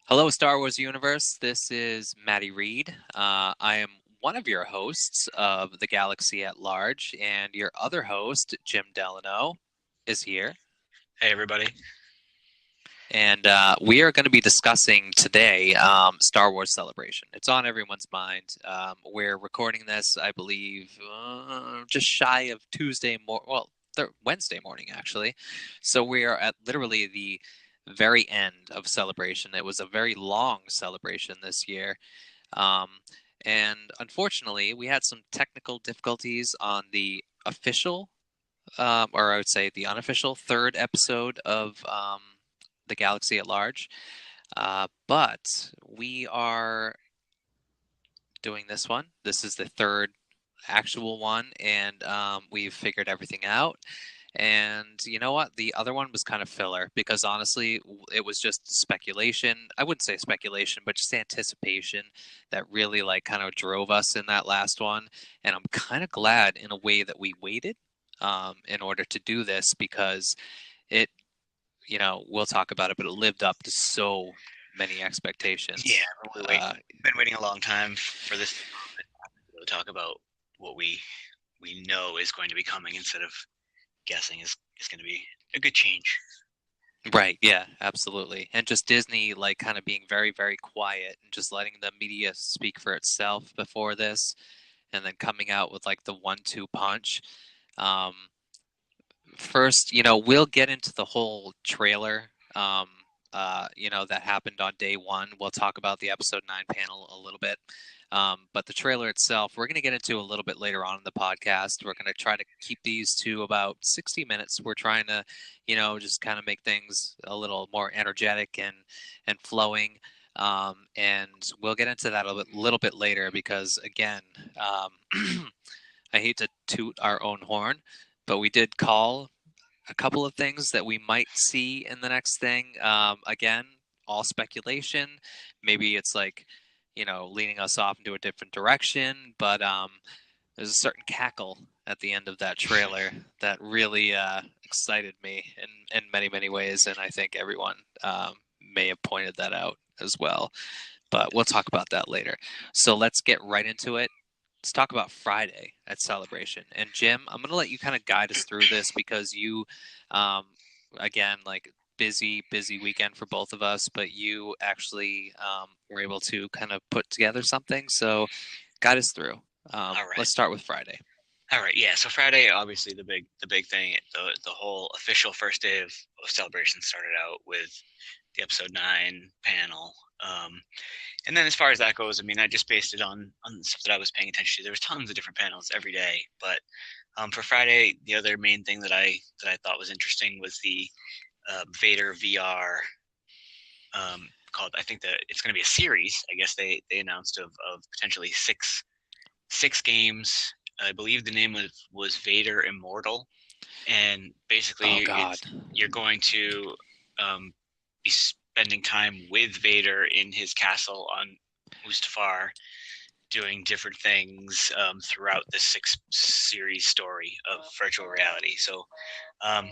Hello, Star Wars Universe. This is Matty Reed. I am one of your hosts of the Galaxy at Large, and your other host, Jim Delano, is here. Hey everybody. And we are going to be discussing today Star Wars Celebration. It's on everyone's mind. We're recording this, I believe, just shy of Wednesday morning, actually. So we are at literally the very end of Celebration. It was a very long celebration this year. Um, and unfortunately, we had some technical difficulties on the official, or I would say the unofficial third episode of the Galaxy at Large. But we are doing this one. This is the third actual one, and we've figured everything out. And you know what? The other one was kind of filler because honestly, it was just speculation. I wouldn't say speculation, but just anticipation that really like kind of drove us in that last one. And I'm kind of glad in a way that we waited in order to do this because it, we'll talk about it, but it lived up to so many Yeah, expectations. been waiting a long time for this to talk about what we know is going to be coming instead of guessing is going to be a good change. Right, yeah, absolutely. And just Disney like kind of being very, very quiet and just letting the media speak for itself before this and then coming out with like the 1-2 punch. Um, First, we'll get into the whole trailer that happened on day one. We'll talk about the episode 9 panel a little bit. But the trailer itself, we're going to get into a little bit later on in the podcast. We're going to try to keep these to about 60 minutes. We're trying to, just kind of make things a little more energetic and flowing. And we'll get into that a little bit later because, again, I hate to toot our own horn, but we did call a couple of things that we might see in the next thing. Again, all speculation. Maybe it's like, leading us off into a different direction. But there's a certain cackle at the end of that trailer that really excited me in many, many ways. And I think everyone may have pointed that out as well. But we'll talk about that later. So let's get right into it. Let's talk about Friday at Celebration. And Jim, I'm going to let you kind of guide us through this because you, um, again, like busy, busy weekend for both of us, but you actually were able to kind of put together something. So guide us through. All right. Let's start with Friday. All right. Yeah. So Friday, obviously the big thing, the whole official first day of celebration started out with the episode 9 panel. And then as far as that goes, I mean, I just based it on stuff that I was paying attention to. There was tons of different panels every day, but for Friday, the other main thing that I thought was interesting was the Vader VR, called. I think that it's going to be a series. I guess they announced of potentially six games. I believe the name was Vader Immortal, and basically Oh God. you're going to be spending time with Vader in his castle on Mustafar, doing different things throughout the six series story of virtual reality. So, um,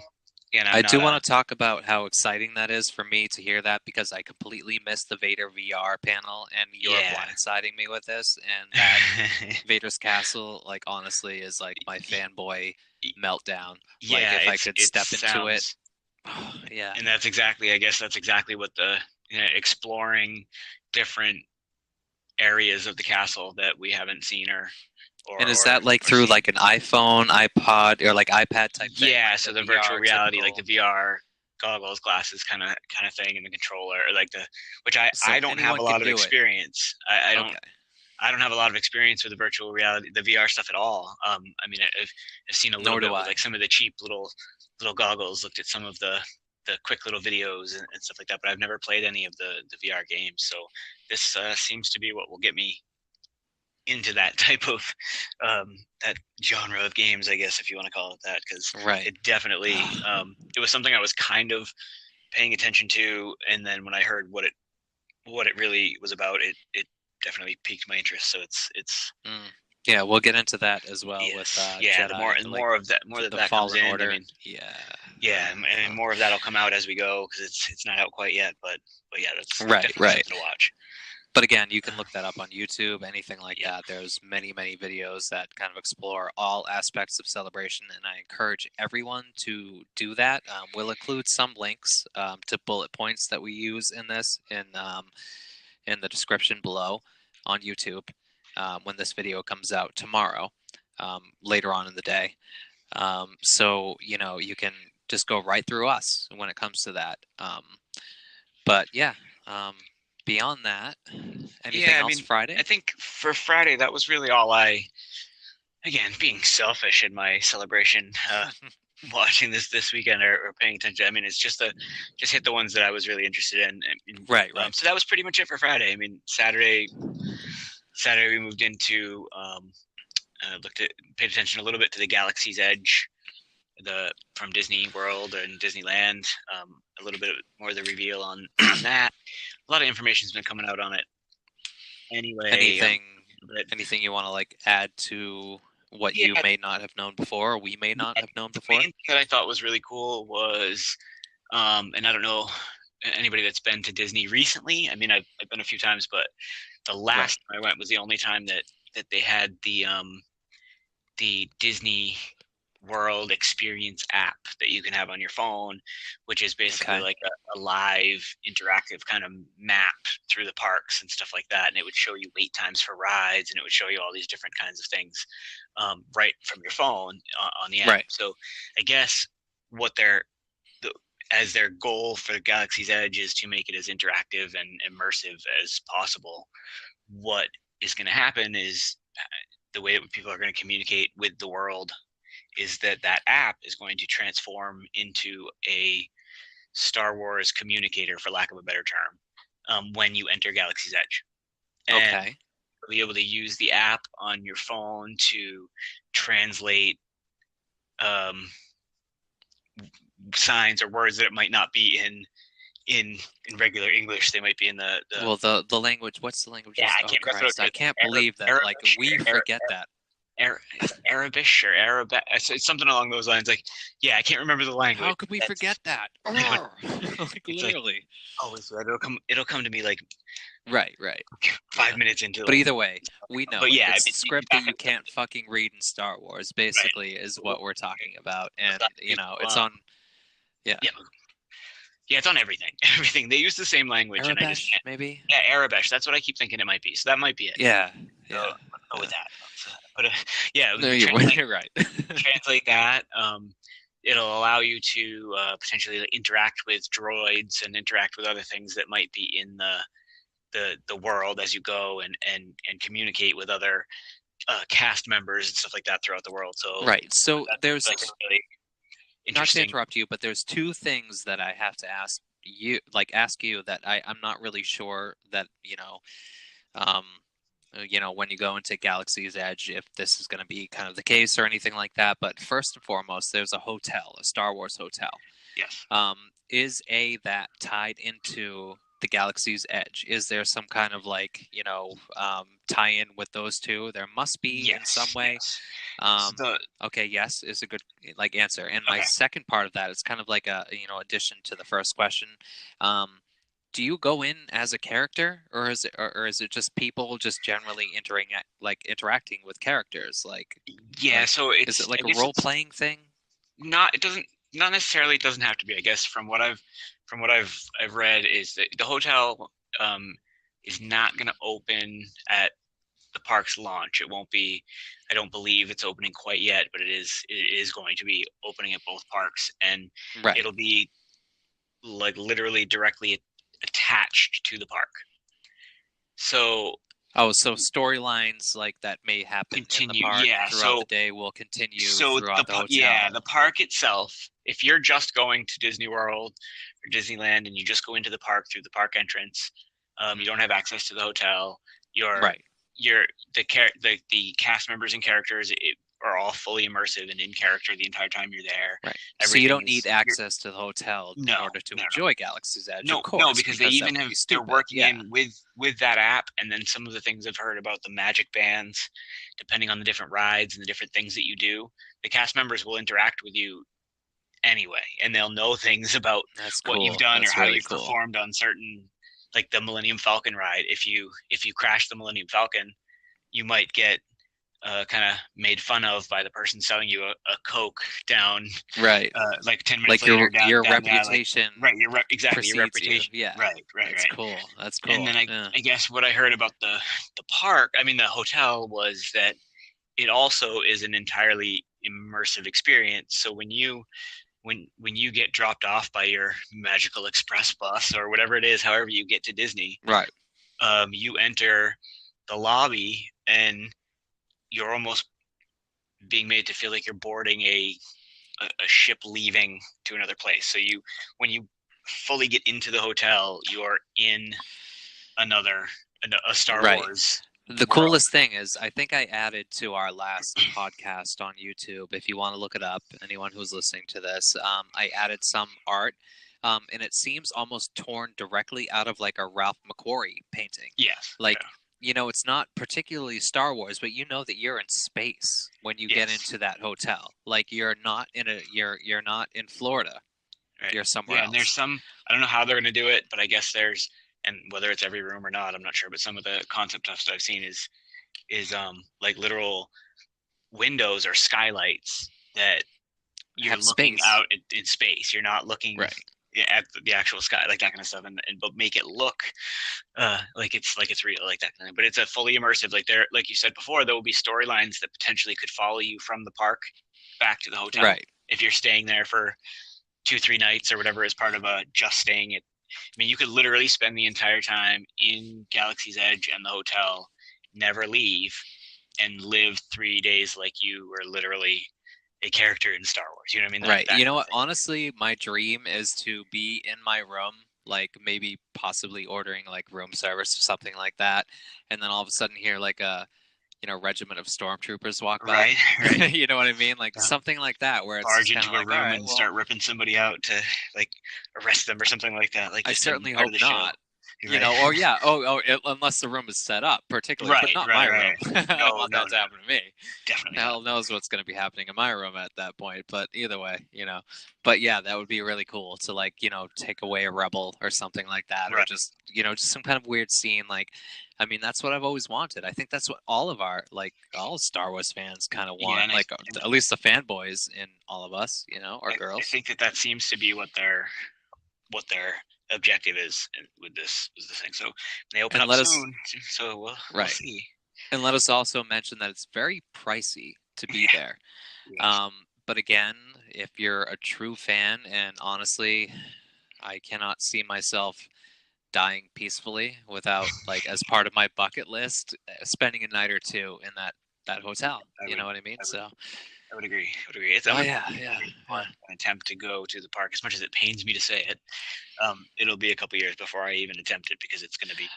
again, I'm I do not a want to talk about how exciting that is for me to hear that because I completely missed the Vader VR panel and you're yeah. blindsiding me with this. And that Vader's Castle, like, honestly, is like my fanboy meltdown. Like, Yeah, if I could it step into it, sounds, yeah. and I guess that's exactly what exploring different areas of the castle that we haven't seen And is that like or through seen. like an iPhone, iPod, or like iPad type thing, Yeah, like so the the virtual VR reality, like the typical? VR goggles, glasses, kind of thing, and the controller, or like the which I So don't have anyone a can lot of do it. experience. Okay. I don't have a lot of experience with the virtual reality, the VR stuff at all. I mean, I've seen a little Nor do bit with I. like some of the cheap little goggles. Looked at some of the quick little videos and stuff like that, but I've never played any of the VR games. So this seems to be what will get me into that type of that genre of games, I guess, if you want to call it that, because Right. it definitely it was something I was kind of paying attention to, and then when I heard what it really was about, it definitely piqued my interest. So it's Mm. Yeah, we'll get into that as well with Yes, yeah. Jedi, The like more that the that comes Fallen in, I Order. mean, Yeah. yeah, and more of that'll come out as we go because it's not out quite yet. But yeah, that's Right, definitely right. something to watch. But again, you can look that up on YouTube, anything like Yeah, that. There's many, many videos that kind of explore all aspects of Celebration, and I encourage everyone to do that. We'll include some links to bullet points that we use in the description below on YouTube when this video comes out tomorrow, later on in the day. So you can just go right through us when it comes to that. But yeah, um, beyond that, anything yeah. I else mean, I Friday? think for Friday that was really all I. Again, being selfish in my celebration, watching this weekend or paying attention. I mean, it's just hit the ones that I was really interested in. Right, right. So that was pretty much it for Friday. I mean, Saturday we moved into paid attention a little bit to the Galaxy's Edge, the from Disney World and Disneyland. A little bit more of the reveal on that. A lot of information's been coming out on it. Anyway, Anything, but anything you want to like add to what you yeah, may not have known before, or we may not yeah, have known the before? main thing that I thought was really cool was, and I don't know anybody that's been to Disney recently. I mean, I've been a few times, but the Right. last time I went was the only time that they had the Disney World Experience app that you can have on your phone, which is basically Okay. like a live interactive kind of map through the parks and stuff like that. And it would show you wait times for rides, and it would show you all these different kinds of things right from your phone on the app. Right. So I guess what they're as their goal for Galaxy's Edge is to make it as interactive and immersive as possible. What is going to happen is the way that people are going to communicate with the world is that app is going to transform into a Star Wars communicator, for lack of a better term, when you enter Galaxy's Edge. And Okay. you'll be able to use the app on your phone to translate um, signs or words that might not be in regular English. They might be in the Well, the language. What's the yeah. languages? I Oh can't. That's what Christ! it I is. can't Arab, believe that. Like Arabish, we forget that. Arabish or Arab. It's something along those lines. Like, yeah, I can't remember the language. How could we forget That's that? but Like it's like literally. always right. It'll come to me like Right. Right. five Yeah. minutes into But like. either way, we know But it. yeah, I It's mean, the script that you can't fucking read in Star Wars. Basically, is right. what we're talking about, and That it's on. Yeah. yeah, yeah, it's on everything. Everything they use the same language, and I just Arabesh, can't. maybe. Yeah, Arabish. That's what I keep thinking it might be. So that might be it. Yeah. So Yeah. let's go with Yeah. that. But yeah, No, you're translate you're right. translate that. It'll allow you to potentially like, interact with droids and interact with other things that might be in the world as you go and communicate with other cast members and stuff like that throughout the world. So Right. So that's there's like a really not to interesting. interrupt you, but there's two things that I have to ask you that I'm not really sure that, um, when you go into Galaxy's Edge, if this is going to be kind of the case or anything like that. But first and foremost, there's a hotel, a Star Wars hotel. Yes. Is that tied into the Galaxy's Edge? Is there some kind of like, tie-in with those two? There must be in some Yes. way. Yes. So Um, okay, yes is a good like answer. And my okay. second part of that is kind of like a addition to the first question. Um, do you go in as a character, or is it just people just generally interacting with characters? Yeah. So Is it it's like I a guess role it's playing thing? not. It doesn't not necessarily. It doesn't have to be. I guess from what I've read is that the hotel um, is not going to open at the park's launch. It won't be. I don't believe it's opening quite yet, but it is going to be opening at both parks, and Right. it'll be like literally directly attached to the park. So Oh, so storylines like that may happen in the continue, park yeah. throughout the day will continue So throughout the yeah, hotel. the park itself. If you're just going to Disney World or Disneyland and you just go into the park through the park entrance, you don't have access to the hotel. Your Right. your the cast members and characters are all fully immersive and in character the entire time you're there. Right. So you Everything don't is need access to the hotel in no, order to no, enjoy Galaxy's Edge, of no, course, because they because that even would have be they're stupid. working Yeah. in with that app, and then some of the things I've heard about the magic bands, depending on the different rides and the different things that you do, the cast members will interact with you anyway, and they'll know things about That's what you've cool. done or That's how really you've cool. performed on certain, like the Millennium Falcon ride. If you crash the Millennium Falcon, you might get kind of made fun of by the person selling you a Coke down, Right. like 10 minutes Like later your down the aisle. Like, reputation right, exactly your precedes you. reputation. Yeah. Right. That's cool. That's And cool. then Yeah. I guess what I heard about the park, I mean the hotel, was that it also is an entirely immersive experience. So when you get dropped off by your magical express bus or whatever it is, however you get to Disney, Right. you enter the lobby and you're almost being made to feel like you're boarding a ship leaving to another place. So when you fully get into the hotel, you're in another a Star Right. Wars The world. coolest thing is, I think I added to our last podcast on YouTube. If you want to look it up, anyone who's listening to this, I added some art, and it seems almost torn directly out of like a Ralph McQuarrie painting. Yes. Like, Yeah. it's not particularly Star Wars, but you know that you're in space when you get Yes. into that hotel. Like you're not in Florida. Right. You're somewhere Yeah, and there's else. some, I don't know how they're going to do it, but I guess there's, and whether it's every room or not, I'm not sure, but some of the concept stuff that I've seen is like literal windows or skylights that you're Have looking space. out in space. You're not looking Right. at the actual sky, like that kind of stuff, and but make it look like it's real, like that kind of. But it's a fully immersive. Like there, like you said before, there will be storylines that potentially could follow you from the park back to the hotel Right. if you're staying there for 2-3 nights or whatever as part of a just staying at. I mean, you could literally spend the entire time in Galaxy's Edge and the hotel, never leave, and live 3 days like you were literally a character in Star Wars. You know what I mean? Right. That You know kind of what? thing. Honestly, my dream is to be in my room, like maybe possibly ordering like room service or something like that, and then all of a sudden hear like a regiment of stormtroopers walk by. Right, right. You know what I mean? Like Yeah. something like that, where it's Barge just kind of into a like, all room right, and well, start ripping somebody out to like arrest them or something like that, like I just to be certainly part hope of the show. not. Right. Or yeah, unless the room is set up particularly, but Right, not right, my room. right. I don't No, want no, that to no, happen to me. definitely not. Hell knows what's going to be happening in my room at that point. But either way, But yeah, that would be really cool to like, take away a rebel or something like that, or Right. just, just some kind of weird scene. Like, I mean, that's what I've always wanted. I think that's what all of our, like, all Star Wars fans kind of Yeah, want. Like, at least the fanboys in all of us, or I girls. think that seems to be what their objective is with this thing. So they open And up let us, soon, so we'll right. see. And let us also mention that it's very pricey to be there. Yes. But again, if you're a true fan, and honestly, I cannot see myself dying peacefully without, like, as part of my bucket list, spending a night or two in that hotel. You know what I mean? I would agree. It's Oh an yeah. attempt to go to the park. As much as it pains me to say it, it'll be a couple years before I even attempt it because it's gonna be.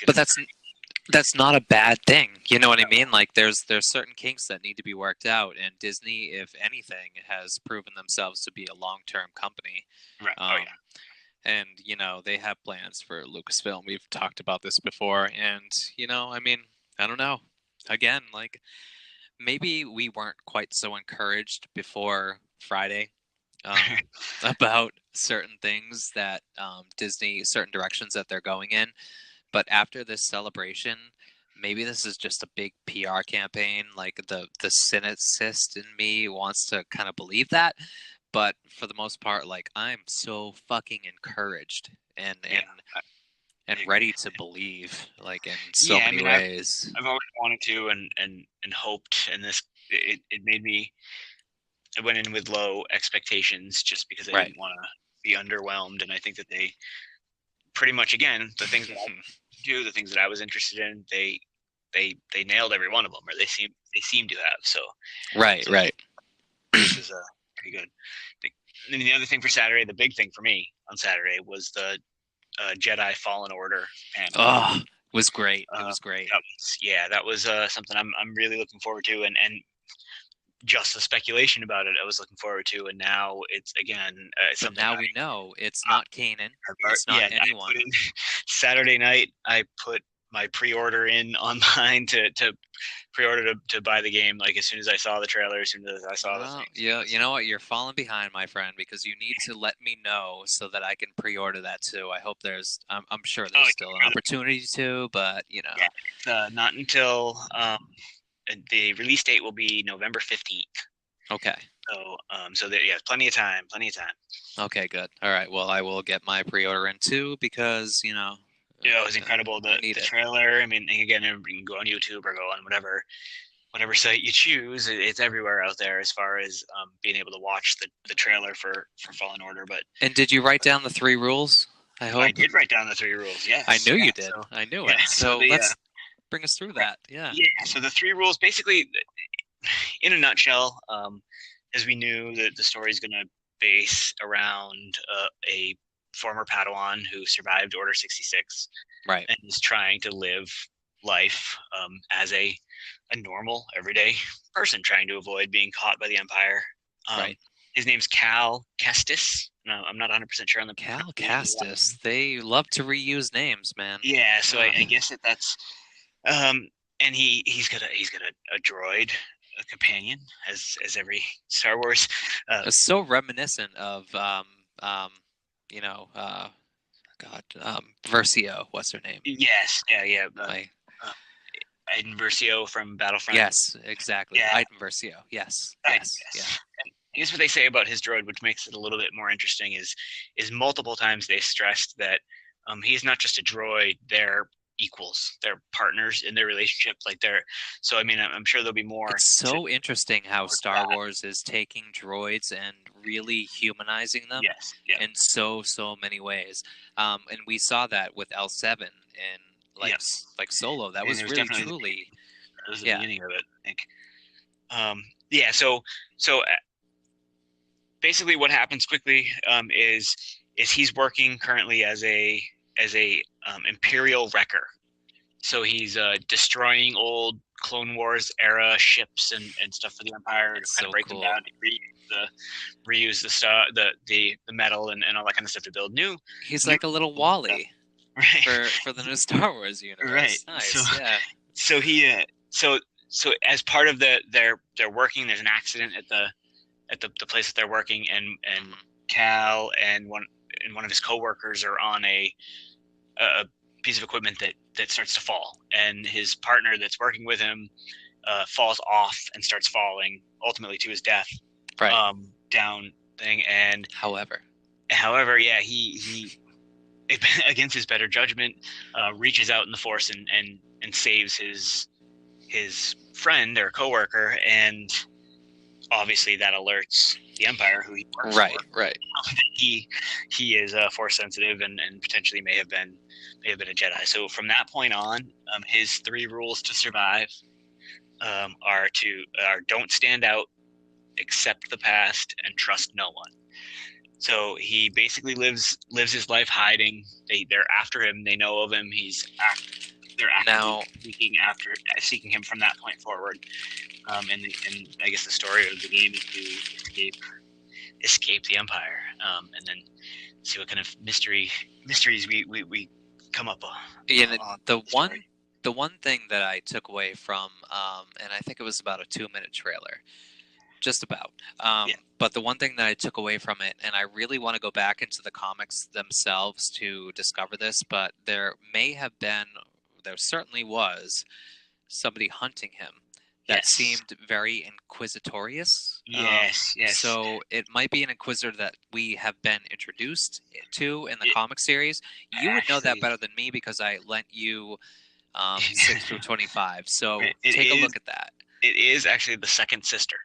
But that's not a bad thing. You know what I mean? Like there's certain kinks that need to be worked out, and Disney, if anything, has proven themselves to be a long-term company. Right. Oh yeah. And they have plans for Lucasfilm. We've talked about this before, and I mean, I don't know. Again, like maybe we weren't quite so encouraged before Friday about certain things that Disney, certain directions that they're going in. But after this celebration, maybe this is just a big PR campaign. Like the cynicist in me wants to kind of believe that, but for the most part, like I'm so fucking encouraged and ready to believe, like in so many ways. I've always wanted to and hoped, and it made me. I went in with low expectations just because I didn't want to be underwhelmed, and I think that they pretty much, again, the things that I do, the things that I was interested in, they nailed every one of them, or they seem to have. So right. This is pretty good. And the other thing for Saturday, the big thing for me on Saturday was the Jedi Fallen Order panel. Oh, it was great. It was great. That was something I'm really looking forward to, and just the speculation about it I was looking forward to, and now it's again But something now we know it's I, not Kanan. It's not yeah, I anyone. put in Saturday night. I put my pre-order in online to pre-order to buy the game. Like as soon as I saw the trailer, as soon as I saw the Well, thing. yeah, you know what? You're falling behind, my friend, because you need to let me know so that I can pre-order that too. I hope I'm sure Oh there's still an opportunity to, but you know. yeah, it's, not until the release date will be November 15th. Okay. So there, yeah, plenty of time, plenty of time. Okay, good. All right. Well, I will get my pre-order in too because, Yeah, it was incredible. I The need it. trailer. I mean, again, you can go on YouTube or go on whatever site you choose. It's everywhere out there as far as being able to watch the trailer for Fallen Order. But And did you write down the three rules? I I hope. did write down the three rules. I Yes, knew yeah. you did. So I knew yeah, it. so So let's bring us through that. Yeah. yeah, so the three rules basically, in a nutshell, as we knew that the story is going to base around a former Padawan who survived Order 66 Right. and is trying to live life as a normal, everyday person trying to avoid being caught by the Empire. Right. His name's Cal Kestis. No, I'm not 100% sure on the Cal Castus. They love to reuse names, man. Yeah, so Ah. I guess that's and he's got a droid, a companion, as every Star Wars. It's so reminiscent of um you know uh God Versio. What's her name? Yes, yeah. Like Uh, Iden Versio from Battlefront. yes, exactly. Yeah, Iden Versio. Yes. Yes. Yeah. yes. And I guess what they say about his droid, which makes it a little bit more interesting, is multiple times they stressed that he's not just a droid; they're equals, they're partners in their relationship. Like they're so. I mean, I'm sure there'll be more. It's so interesting how To Star that. Wars is taking droids and really humanizing them Yes, yeah, in so many ways. And we saw that with L7 and yeah. like Solo. That And was it was really definitely truly the yeah. beginning of it. I think. Yeah. So basically, what happens quickly is he's working currently as a Imperial wrecker. So he's destroying old Clone Wars era ships and stuff for the Empire to That's kind of so break them cool. down, reuse the stuff, the metal and all that kind of stuff to build new. He's like a little Wally Right. for the new Star Wars universe. Right. Nice. Yeah. So he so as part of their working, there's an accident at the place that they're working, and Cal and one of his coworkers are on a piece of equipment that starts to fall, and his partner that's working with him falls off and starts falling, ultimately to his death. Right. Down thing, and However, yeah, he against his better judgment, reaches out in the Force and saves his friend or coworker, and obviously that alerts the Empire, who he works right. for. Right. He is Force sensitive and potentially may have been a Jedi. So from that point on, his three rules to survive are don't stand out, accept the past, and trust no one. So he basically lives his life hiding. They're after him. They know of him. They're actively seeking him from that point forward. And I guess the story of the game is to escape the Empire, and then see what kind of mysteries we come up on. The one thing that I took away from, and I think it was about a 2-minute trailer, just about. But the one thing that I took away from it, and I really want to go back into the comics themselves to discover this, but there certainly was somebody hunting him that seemed very inquisitorious. Yes. So it might be an inquisitor that we have been introduced to in the comic series. You would know that better than me because I lent you 6 through 25. So take a look at that. It is actually the second sister.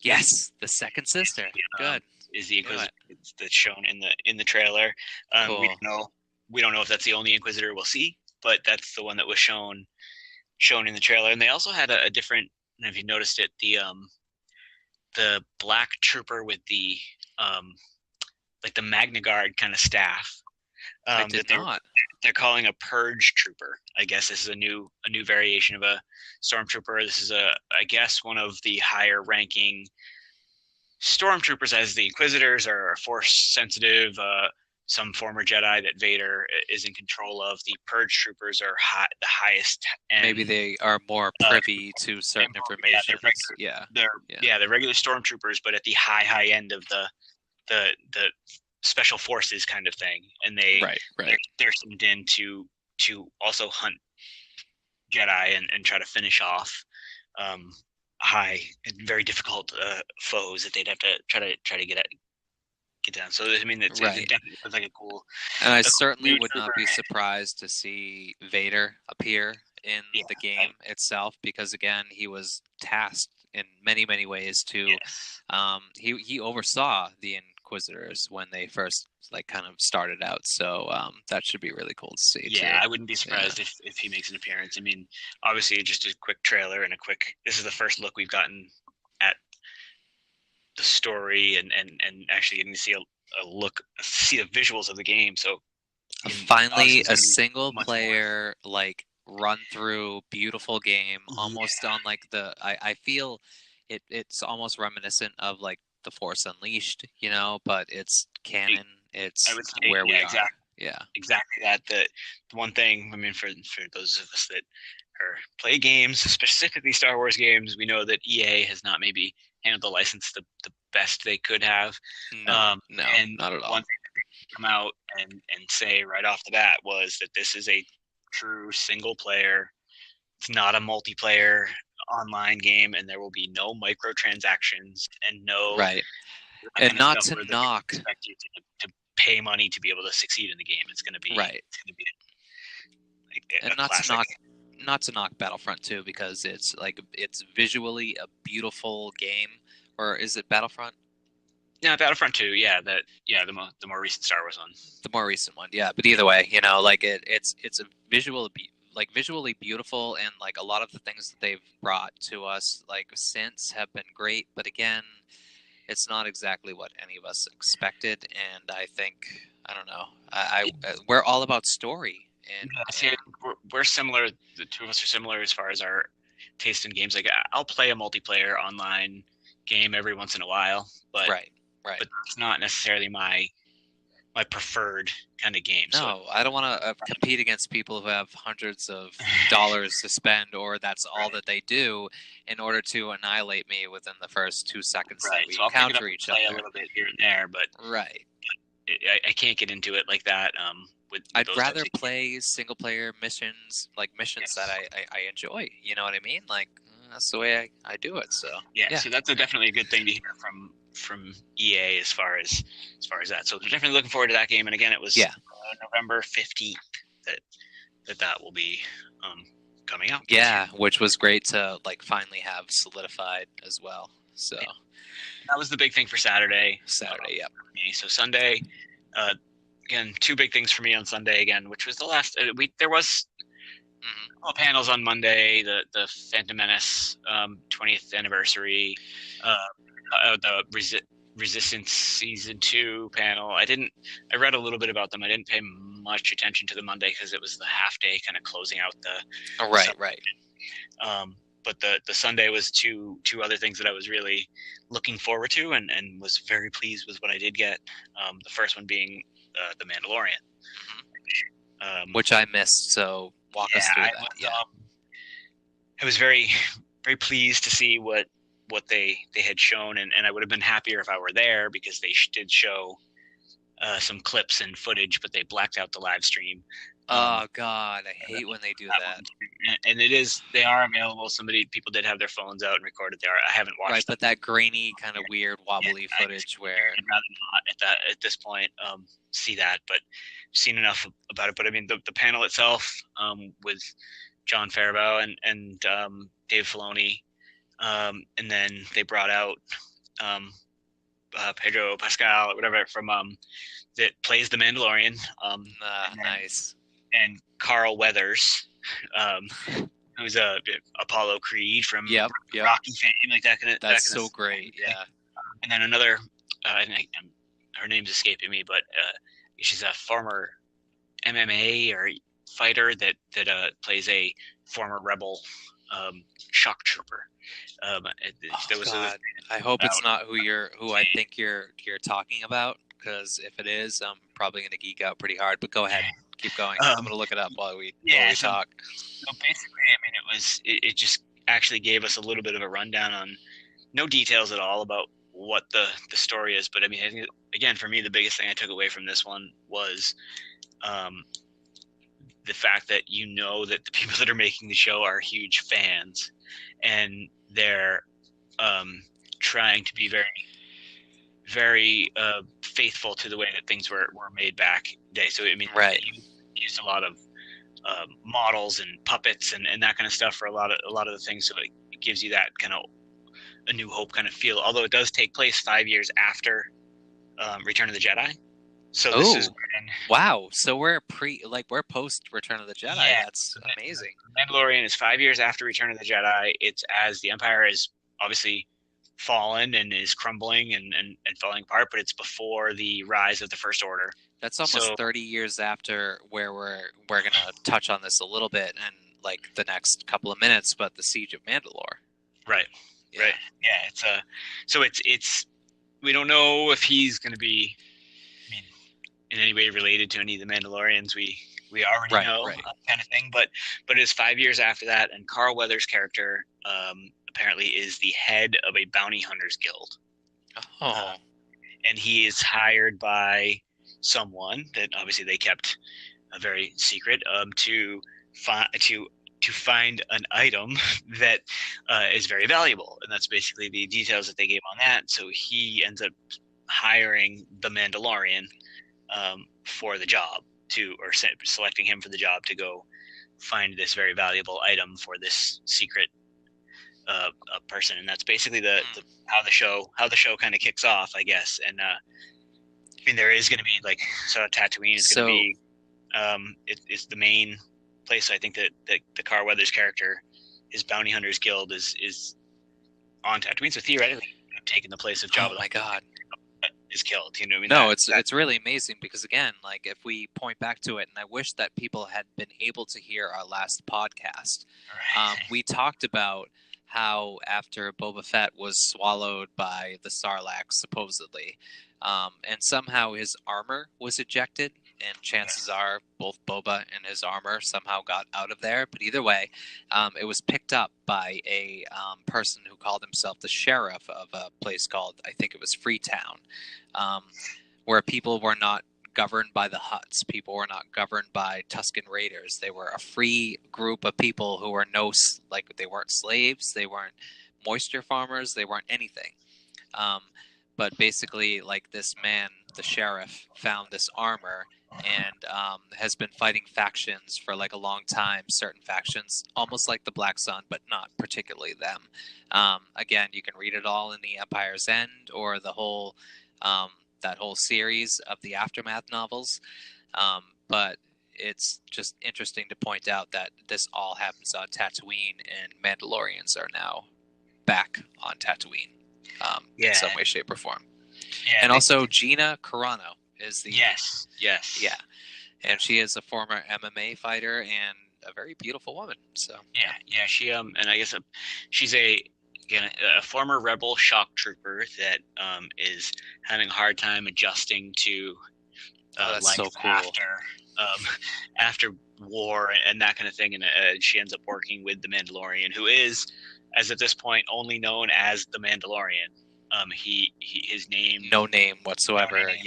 Yes, the second sister. Good. Is the Inquisitor that's shown in the trailer. Cool. We don't know if that's the only Inquisitor we'll see, but that's the one that was shown in the trailer. And they also had a different. I don't know if you noticed it, the black trooper with the like the Magna Guard kind of staff. I that did not. they're calling a purge trooper. I guess this is a new variation of a stormtrooper. This is I guess one of the higher ranking stormtroopers, as the Inquisitors are force sensitive. Some former Jedi that Vader is in control of. The purge troopers are the highest end. Maybe they are more privy to certain information. Yeah, they're regular stormtroopers, but at the high end of the special forces kind of thing, and they're sent in to also hunt Jedi and try to finish off high and very difficult foes that they'd have to try to get down. So I mean, it definitely looks like a cool. And I certainly would not be surprised to see Vader appear in the game itself, because again, he was tasked in many ways to. He oversaw the Inquisitors when they first kind of started out, so that should be really cool to see. Yeah, too. I wouldn't be surprised if he makes an appearance. I mean, obviously, just a quick trailer and this is the first look we've gotten at the story and actually getting to see see the visuals of the game. So finally a single player run through beautiful game, almost on I feel it's almost reminiscent of the Force Unleashed, but it's canon. It's where we are. Yeah, exactly that. The one thing, I mean, for those of us that play games, specifically Star Wars games, we know that EA has not maybe handled the license the best they could have. No, not at all. One thing that come out and say right off the bat was that this is a true single player. It's not a multiplayer online game, and there will be no microtransactions and no and not to knock. Expect you to pay money to be able to succeed in the game. It's going to be It's going to be and not to knock Battlefront 2, because it's visually a beautiful game. Or is it Battlefront? Yeah, Battlefront 2. Yeah, the more recent Star Wars one. The more recent one, yeah. But either way, it's a visually beautiful, and a lot of the things that they've brought to us since have been great. But again, it's not exactly what any of us expected, and I think I don't know. We're all about story. And we're similar. The two of us are similar as far as our taste in games. I'll play a multiplayer online game every once in a while, but but it's not necessarily my preferred kind of game. No, so I don't want to compete against people who have hundreds of dollars to spend, or that's all that they do in order to annihilate me within the first 2 seconds that we encounter each other. A little bit here and there, but I can't get into it like that. I'd rather play single player missions, that I enjoy. You know what I mean? That's the way I do it. So so that's definitely a good thing to hear from EA as far as that. So they're definitely looking forward to that game. And again, it was November 15th that will be coming out. Yeah, which was great to finally have solidified as well. So that was the big thing for Saturday. Yep. For me. So Sunday. Again, two big things for me on Sunday again, which was the last week. There was panels on Monday, the Phantom Menace 20th anniversary, the Resistance Season 2 panel. I read a little bit about them. I didn't pay much attention to the Monday because it was the half day kind of closing out the right. But the Sunday was two other things that I was really looking forward to and was very pleased with what I did get. The first one being The Mandalorian. Which I missed, so walk us through that. I was very, very pleased to see what they had shown, and I would have been happier if I were there, because they did show some clips and footage, but they blacked out the live stream. Oh God, I hate when they do that. And they are available. People did have their phones out and recorded. I haven't watched. Right, but that grainy, kind of weird, wobbly footage where I'd rather not at this point see that, but I've seen enough about it. But I mean, the panel itself with Jon Favreau and Dave Filoni, and then they brought out Pedro Pascal or whatever from that plays the Mandalorian. Nice. And Carl Weathers, who's Apollo Creed from Rocky fame, That's so great, yeah. And then another, her name's escaping me, but she's a former MMA or fighter that plays a former rebel shock trooper. Oh There was God, I hope it's about not who I think you're talking about, because if it is, I'm probably gonna geek out pretty hard. But go ahead, keep going. I'm gonna look it up while we so talk. basically, I mean, it just actually gave us a little bit of a rundown on no details at all about what the story is. But I mean, I think, again, for me, the biggest thing I took away from this one was the fact that that the people that are making the show are huge fans, and they're trying to be very, very faithful to the way that things were made back in the day. So I mean, Right. you used a lot of models and puppets and that kind of stuff for a lot of the things. So it gives you that kind of A New Hope kind of feel. Although it does take place 5 years after Return of the Jedi. So this is when, wow. So we're post Return of the Jedi. yeah, That's amazing. Mandalorian is 5 years after Return of the Jedi. It's as the Empire is obviously fallen and is crumbling and falling apart, but it's before the rise of the First Order. That's almost 30 years after where we're gonna touch on this a little bit in like the next couple of minutes, but the Siege of Mandalore. Right. Yeah. Right. Yeah. It's we don't know if he's going to be, I mean, in any way related to any of the Mandalorians. We already know kind of thing, but it's 5 years after that, and Carl Weathers' character apparently is the head of a bounty hunters guild. Oh. And he is hired by someone that obviously they kept very secret to find an item that is very valuable, and that's basically the details that they gave on that. So he ends up hiring the Mandalorian for the job or selecting him for the job to go find this very valuable item for this secret person, and that's basically how the show kind of kicks off, I guess. And I mean, there is going to be Tatooine is going to be it's the main place. So I think that the Carl Weathers character, his bounty hunters guild is on Tatooine, so theoretically taking the place of Jabba. Oh my God. Is killed. You know what I mean? No, it's really amazing, because again, like, if we point back to it, and I wish that people had been able to hear our last podcast, we talked about how after Boba Fett was swallowed by the Sarlacc, supposedly, and somehow his armor was ejected, and chances are both Boba and his armor somehow got out of there. But either way, it was picked up by a person who called himself the sheriff of a place called, I think it was Freetown, where people were not governed by the Hutts. People were not governed by Tusken Raiders. They were a free group of people who were they weren't slaves. They weren't moisture farmers. They weren't anything. But basically, like, this man, the sheriff, found this armor and has been fighting factions for like a long time. Certain factions, almost like the Black Sun, but not particularly them. Again, you can read it all in The Empire's End, or the whole that whole series of the Aftermath novels. But it's just interesting to point out that this all happens on Tatooine, and Mandalorians are now back on Tatooine in some way, shape, or form. Yeah, and also Gina Carano is the yes, yeah, and she is a former MMA fighter and a very beautiful woman. So she and I guess she's a former rebel shock trooper that is having a hard time adjusting to life so cool. after war and that kind of thing, and she ends up working with the Mandalorian, who is, as at this point, only known as the Mandalorian. His name, no name whatsoever. No name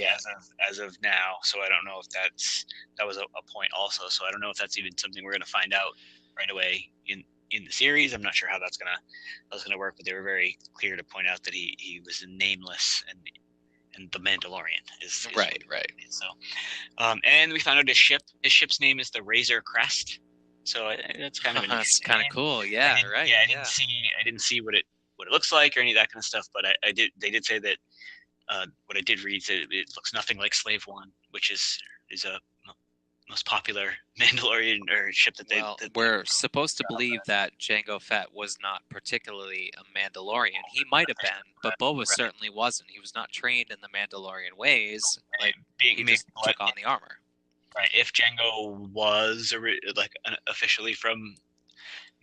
as of now. So I don't know if that was a point also. So I don't know if that's even something we're going to find out right away in the series. I'm not sure how that's gonna work, but they were very clear to point out that he was nameless, and the Mandalorian is right. So, and we found out his ship's name is the Razor Crest. So that's kind of that's kind of cool. Yeah, right. I didn't see what it looks like or any of that kind of stuff, but they did say that what I did read said it looks nothing like Slave One, which is a most popular Mandalorian or ship that they. We're supposed to believe that Jango Fett was not particularly a Mandalorian. He might have been, but Boba certainly wasn't. He was not trained in the Mandalorian ways. Like, he just took on the armor. Right. If Django was officially from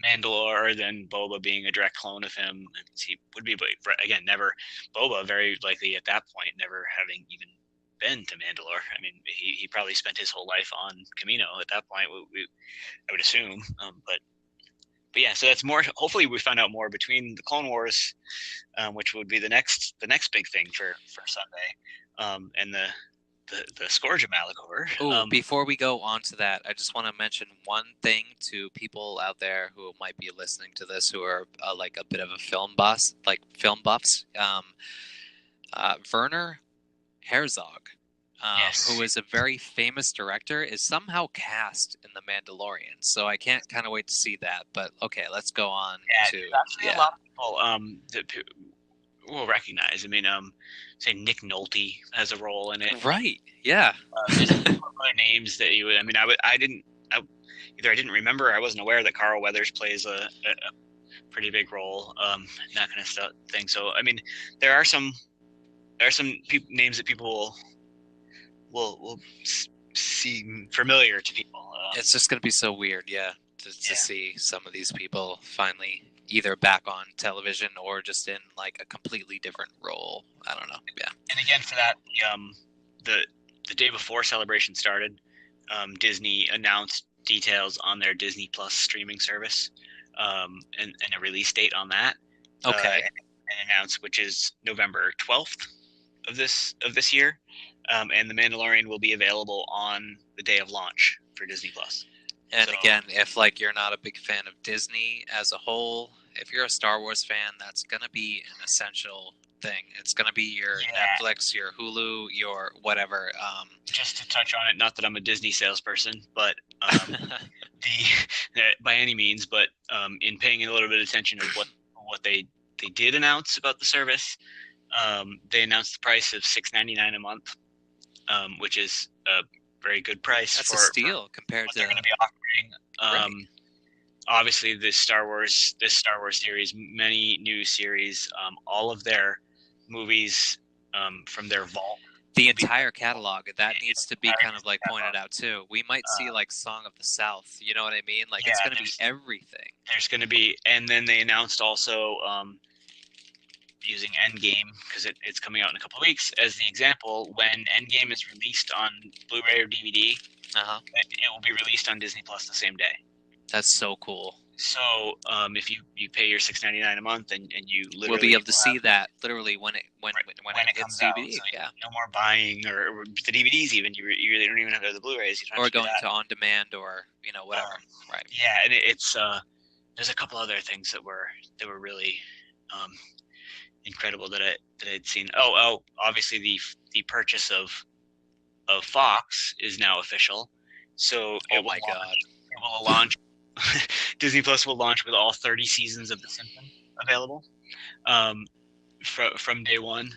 Mandalore, then Boba being a direct clone of him, he would be, but again, never Boba, very likely at that point, never having even been to Mandalore. I mean, he probably spent his whole life on Camino at that point. I would assume, but yeah, so that's more. Hopefully, we find out more between the Clone Wars, which would be the next big thing for Sunday, and the Scourge of Malachor. Oh, before we go on to that, I just want to mention one thing to people out there who might be listening to this who are like a bit of a film buffs. Werner Herzog, Yes. who is a very famous director, is somehow cast in The Mandalorian. So I can't kind of wait to see that. But okay, let's go on to actually a lot of people that will recognize. I mean, say Nick Nolte has a role in it. Right? Yeah. There's other names that you would. I mean, either I didn't remember, or I wasn't aware that Carl Weathers plays a pretty big role. That kind of thing. So I mean, there are some names that people will seem familiar to people. It's just going to be so weird, to see some of these people finally either back on television or just in like a completely different role. I don't know. Yeah. And again, for that, the day before Celebration started, Disney announced details on their Disney Plus streaming service, and a release date on that. Okay. And announced, which is November 12th of this year. And The Mandalorian will be available on the day of launch for Disney Plus. And again, if like you're not a big fan of Disney as a whole, if you're a Star Wars fan, that's gonna be an essential thing. It's gonna be your Netflix, your Hulu, your whatever. Just to touch on it, not that I'm a Disney salesperson, but by any means, but in paying a little bit of attention of what they did announce about the service, they announced the price of $6.99 a month, which is a very good price. That's a steal compared to they're going to be offering. Obviously, this Star Wars series, many new series, all of their movies from their vault. The entire catalog, that needs to be kind of like pointed out too. We might see like Song of the South, you know what I mean? Like it's going to be everything. There's going to be, and then they announced also using Endgame, because it's coming out in a couple of weeks, as the example. When Endgame is released on Blu-ray or DVD, it will be released on Disney Plus the same day. That's so cool. So if you pay your $6.99 a month and you literally will be able to see that literally when it hits DVD. So no more buying or the DVDs even. You really don't even have to have the Blu-rays. You don't or going to on demand or whatever. Right. Yeah, and it's there's a couple other things that were really incredible that I'd seen. Oh, obviously the purchase of Fox is now official. So it will launch. Disney Plus will launch with all 30 seasons of The Simpsons available from day one.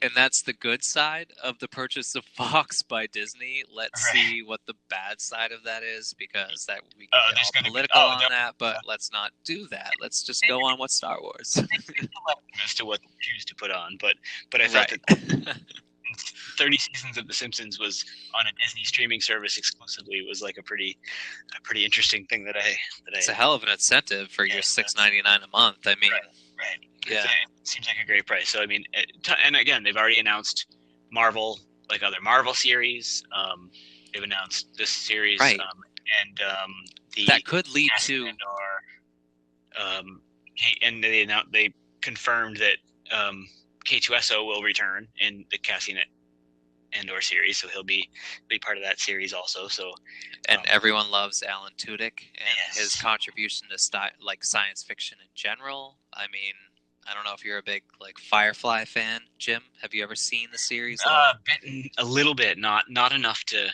And that's the good side of the purchase of Fox by Disney. Let's see what the bad side of that is, because that we can get all political on that, but let's not do that. Let's just go on with Star Wars. As to what they choose to put on, but I thought that 30 seasons of The Simpsons was on a Disney streaming service exclusively was like a pretty interesting thing that I. It's a hell of an incentive for your $6.99 a month. I mean, right. Yeah, it seems like a great price. So I mean, and again, they've already announced Marvel, like other Marvel series. They've announced this series, right? And that could lead to. And they confirmed that K2SO will return in the Cassian Andor series, so he'll be part of that series also. So, and everyone loves Alan Tudyk and his contribution to science fiction in general. I mean, I don't know if you're a big like Firefly fan, Jim. Have you ever seen the series? A little bit, not enough to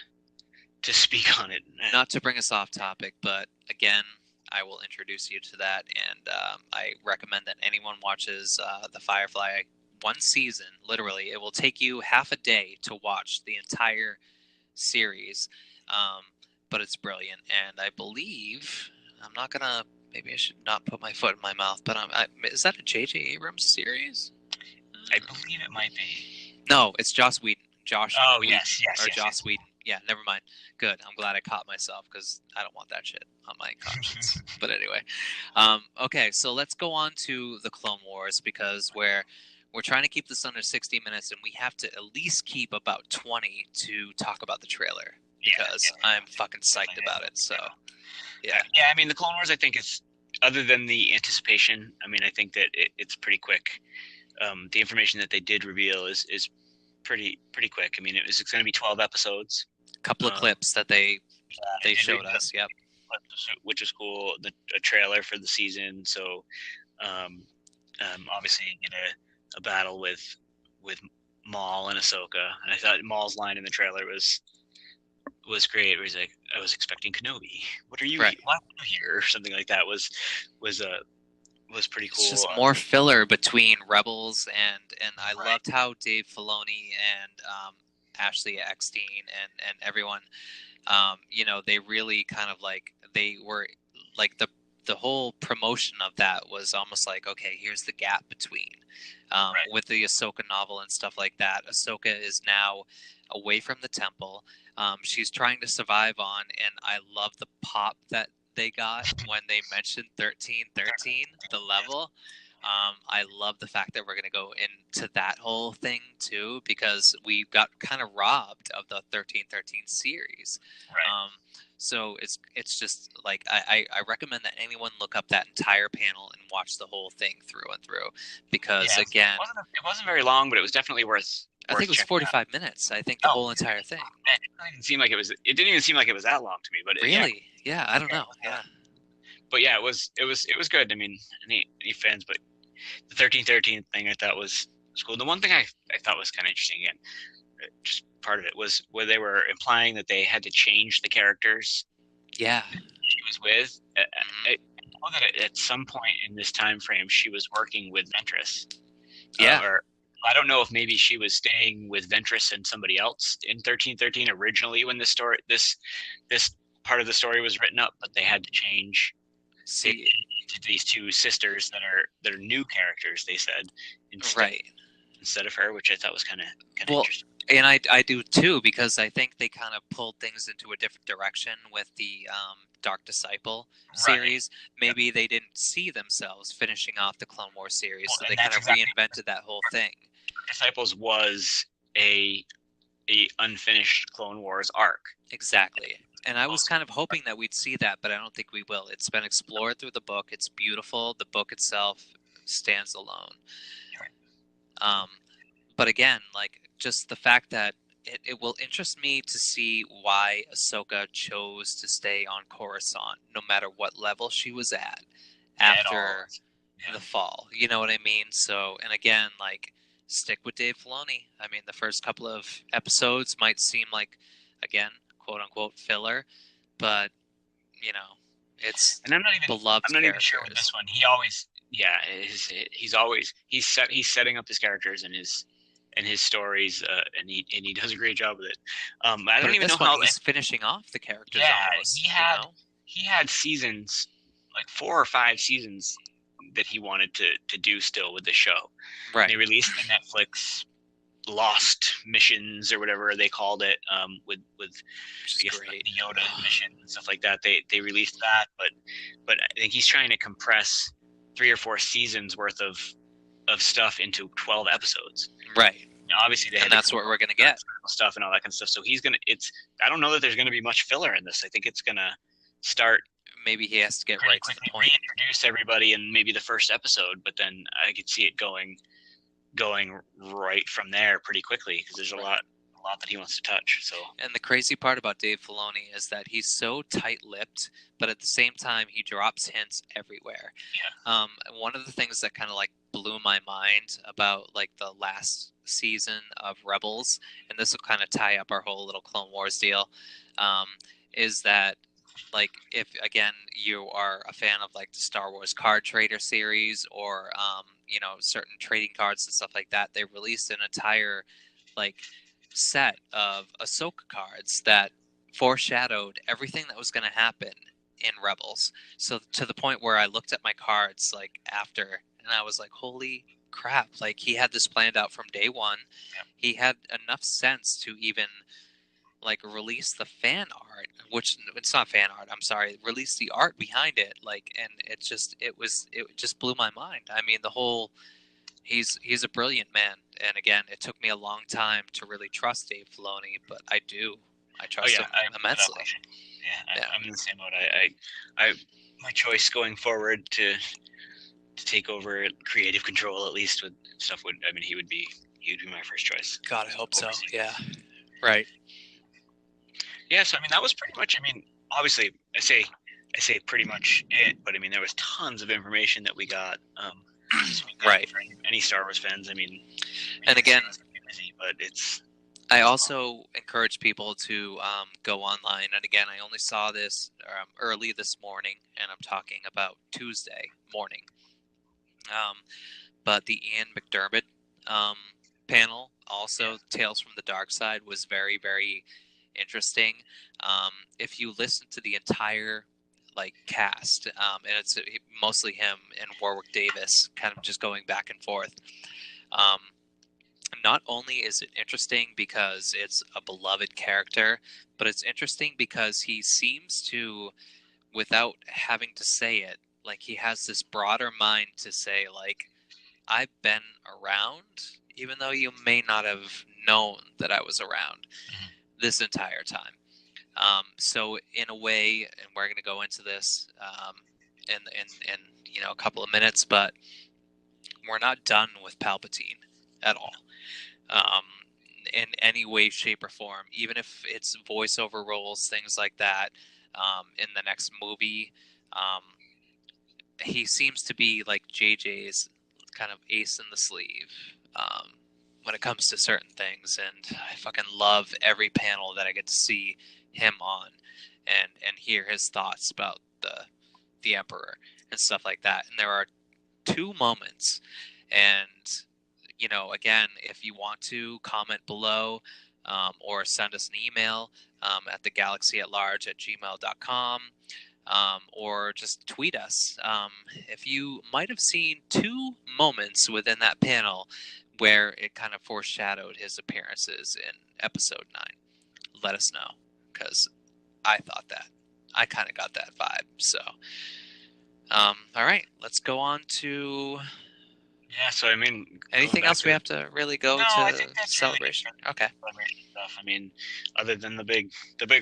speak on it. Not to bring us off topic, but again, I will introduce you to that, and I recommend that anyone watches the Firefly one season. Literally, it will take you half a day to watch the entire series, but it's brilliant. And I believe maybe I should not put my foot in my mouth, but is that a J.J. Abrams series? I believe it might be. No, it's Joss Whedon. Joss Whedon. Yeah, never mind. Good. I'm glad I caught myself because I don't want that shit on my conscience. But anyway, okay. So let's go on to the Clone Wars because we're trying to keep this under 60 minutes, and we have to at least keep about 20 to talk about the trailer because I'm fucking psyched about it. So yeah. Yeah, I mean, the Clone Wars, I think is, other than the anticipation, I mean, I think that it's pretty quick. The information that they did reveal is pretty quick. I mean, it's going to be 12 episodes. A couple of clips that they showed us. Yep. Which is cool. A trailer for the season. So, obviously, you get a battle with Maul and Ahsoka. And I thought Maul's line in the trailer was great. Where he's like, "I was expecting Kenobi. What are you? Right. Why are you here?" Or something like that. Was pretty cool. It's just more filler between Rebels and I loved how Dave Filoni and Ashley Eckstein and everyone, you know, they really kind of like they were like the whole promotion of that was almost like, okay, here's the gap between with the Ahsoka novel and stuff like that. Ahsoka is now away from the temple. She's trying to survive on, and I love the pop that they got when they mentioned 1313, the level. I love the fact that we're going to go into that whole thing too, because we got kind of robbed of the 1313 series. So it's just like I recommend that anyone look up that entire panel and watch the whole thing through and through, because again, it wasn't very long, but it was definitely worth. I think it was 45 minutes. I think the whole entire thing. It didn't seem like it was. It didn't even seem like it was that long to me. But really, yeah, I don't know. Yeah, but yeah, it was good. I mean, any fans, but the 1313 thing I thought was cool. The one thing I thought was kind of interesting, again, just part of it, was where they were implying that they had to change the characters. Yeah, she was with. I know that at some point in this time frame, she was working with Ventress. Yeah. Or I don't know if maybe she was staying with Ventress and somebody else in 1313 originally when this part of the story was written up, but they had to change to these two sisters that are new characters. They said instead of her, which I thought was kind of interesting. And I do too, because I think they kind of pulled things into a different direction with the Dark Disciple series. Maybe they didn't see themselves finishing off the Clone Wars series, so they kind of reinvented that whole thing. Disciples was a unfinished Clone Wars arc. Exactly. And I was kind of hoping that we'd see that, but I don't think we will. It's been explored through the book. It's beautiful. The book itself stands alone. But again, like, just the fact that it will interest me to see why Ahsoka chose to stay on Coruscant, no matter what level she was at after the fall. You know what I mean? So, and again, like, stick with Dave Filoni. I mean, the first couple of episodes might seem like, again, quote unquote filler, but you know, it's beloved. I'm not even sure with this one. He always, he's setting up his characters and his stories, and he does a great job with it. I don't even know how he's finishing off the characters. Yeah, almost, he had seasons, like 4 or 5 seasons that he wanted to do still with the show. Right. They released the Netflix Lost missions or whatever they called it, with I guess the Yoda mission and stuff like that. They released that, but I think he's trying to compress 3 or 4 seasons worth of stuff into 12 episodes. Right. Now, obviously, that's what we're gonna get. Stuff and all that kind of stuff. So I don't know that there's gonna be much filler in this. I think it's gonna start. Maybe he has to get right to the point. Reintroduce everybody in maybe the first episode, but then I could see it going right from there pretty quickly, because there's a lot that he wants to touch. So, and the crazy part about Dave Filoni is that he's so tight-lipped, but at the same time he drops hints everywhere. Yeah. One of the things that kind of like blew my mind about like the last season of Rebels, and this will kind of tie up our whole little Clone Wars deal, is that, like, if again you are a fan of like the Star Wars card trader series, or you know, certain trading cards and stuff like that, they released an entire like set of Ahsoka cards that foreshadowed everything that was going to happen in Rebels. So to the point where I looked at my cards like after, and I was like, holy crap, like he had this planned out from day one. He had enough sense to even like release the fan art, which it's not fan art. I'm sorry, release the art behind it. Like, and it just blew my mind. I mean, the whole he's a brilliant man, and again, it took me a long time to really trust Dave Filoni, but I do. I Oh trust yeah, him immensely. Yeah, Yeah. I'm in the same boat. My choice going forward to take over creative control, at least with stuff, would I mean he would be my first choice. God, I hope so. Overseeing. Yeah. Right. Yeah, so I mean that was pretty much. I mean, obviously, I say pretty much it, but I mean there was tons of information that we got. So I mean, Right. for any Star Wars fans, I mean, And again, busy, but it's. I also encourage people to go online. And again, I only saw this early this morning, and I'm talking about Tuesday morning. But the Ian McDermott panel, also Tales from the Dark Side, was very, very interesting. If you listen to the entire like cast, and it's mostly him and Warwick Davis, kind of just going back and forth. Not only is it interesting because it's a beloved character, but it's interesting because he seems to, without having to say it, like he has this broader mind to say, like, I've been around, even though you may not have known that I was around this entire time. So in a way, and we're going to go into this in a couple of minutes, but we're not done with Palpatine at all. In any way, shape, or form, even if it's voiceover roles, things like that. In the next movie, he seems to be like JJ's kind of ace in the sleeve when it comes to certain things, and I fucking love every panel that I get to see him on and hear his thoughts about the Emperor and stuff like that. And there are two moments, and again, if you want to comment below or send us an email at thegalaxyatlarge@gmail.com, or just tweet us. If you might have seen two moments within that panel where it kind of foreshadowed his appearances in episode 9, let us know, because I thought that. I kind of got that vibe. So, all right, let's go on to. Yeah, so I mean, anything else we have to really go to I think that's celebration? Really okay. Celebration stuff. I mean, other than the big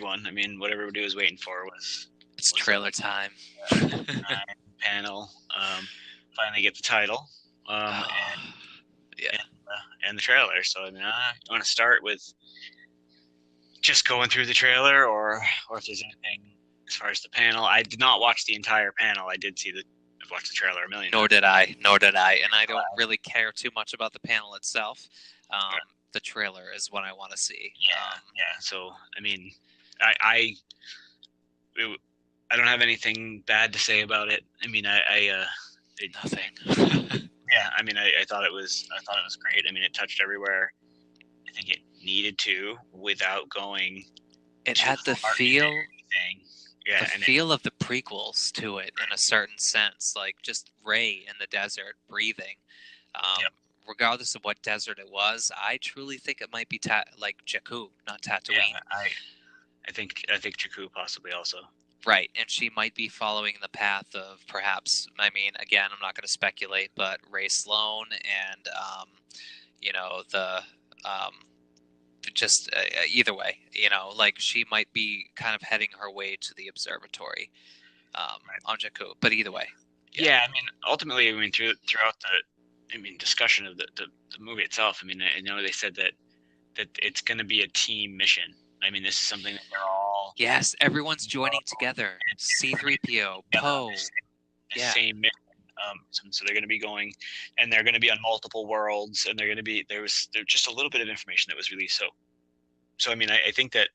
one, I mean, what everybody was waiting for was trailer time. Panel. Finally get the title. And the trailer. So I mean, I want to start with just going through the trailer, or if there's anything as far as the panel. I did not watch the entire panel. I did see I've watched the trailer a million times. Nor did I. And I don't really care too much about the panel itself. The trailer is what I want to see. Yeah. So, I mean, I don't have anything bad to say about it. I mean, nothing. Yeah. I mean, I thought it was great. I mean, it touched everywhere I think it needed to without going. It had the feel. Yeah, the feel of the prequels to it in a certain sense, like just Rey in the desert breathing. Regardless of what desert it was, I truly think it might be like Jakku, not Tatooine. Yeah, I think Jakku possibly also. Right, and she might be following the path of perhaps. I mean, again, I'm not going to speculate, but Rey Sloane and just either way, like she might be kind of heading her way to the observatory on Jakku. But either way, yeah. I mean, ultimately, I mean, throughout the discussion of the movie itself, I mean, I know they said that it's going to be a team mission. I mean, this is something that they're all. Yes, everyone's joining together. C-3PO, Poe. Same mission. So they're going to be going, and they're going to be on multiple worlds, and they're going to be there's just a little bit of information that was released. So I mean, I think that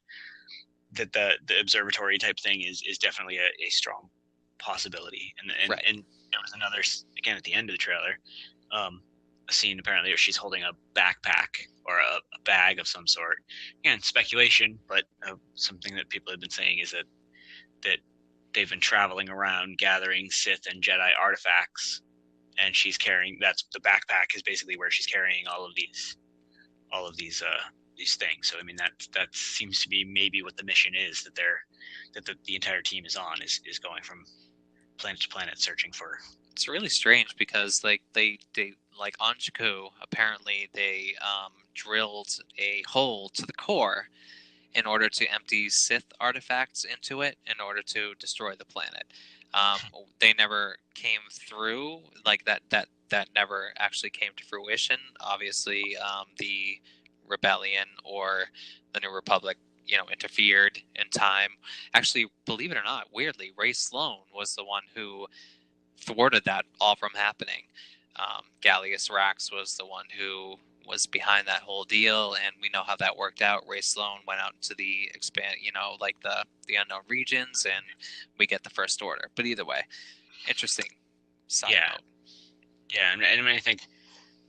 the observatory type thing is definitely a strong possibility. And there was another, again at the end of the trailer, a scene apparently where she's holding a backpack or a bag of some sort. Again, speculation, but something that people have been saying is that they've been traveling around gathering Sith and Jedi artifacts, and she's carrying. That's the backpack is basically where she's carrying all of these these things. So I mean that seems to be maybe what the mission is that the entire team is on is going from planet to planet searching for. It's really strange because like they like on Jakku, apparently they drilled a hole to the core in order to empty Sith artifacts into it in order to destroy the planet. They never came through, like that never actually came to fruition. Obviously, the rebellion or the New Republic, interfered in time. Actually, believe it or not, weirdly, Ray Sloan was the one who thwarted that all from happening. Gallius Rax was the one who was behind that whole deal, and we know how that worked out. Ray Sloan went out into the like the unknown regions, and we get the First Order. But either way, interesting side note. Yeah, and I mean, I think,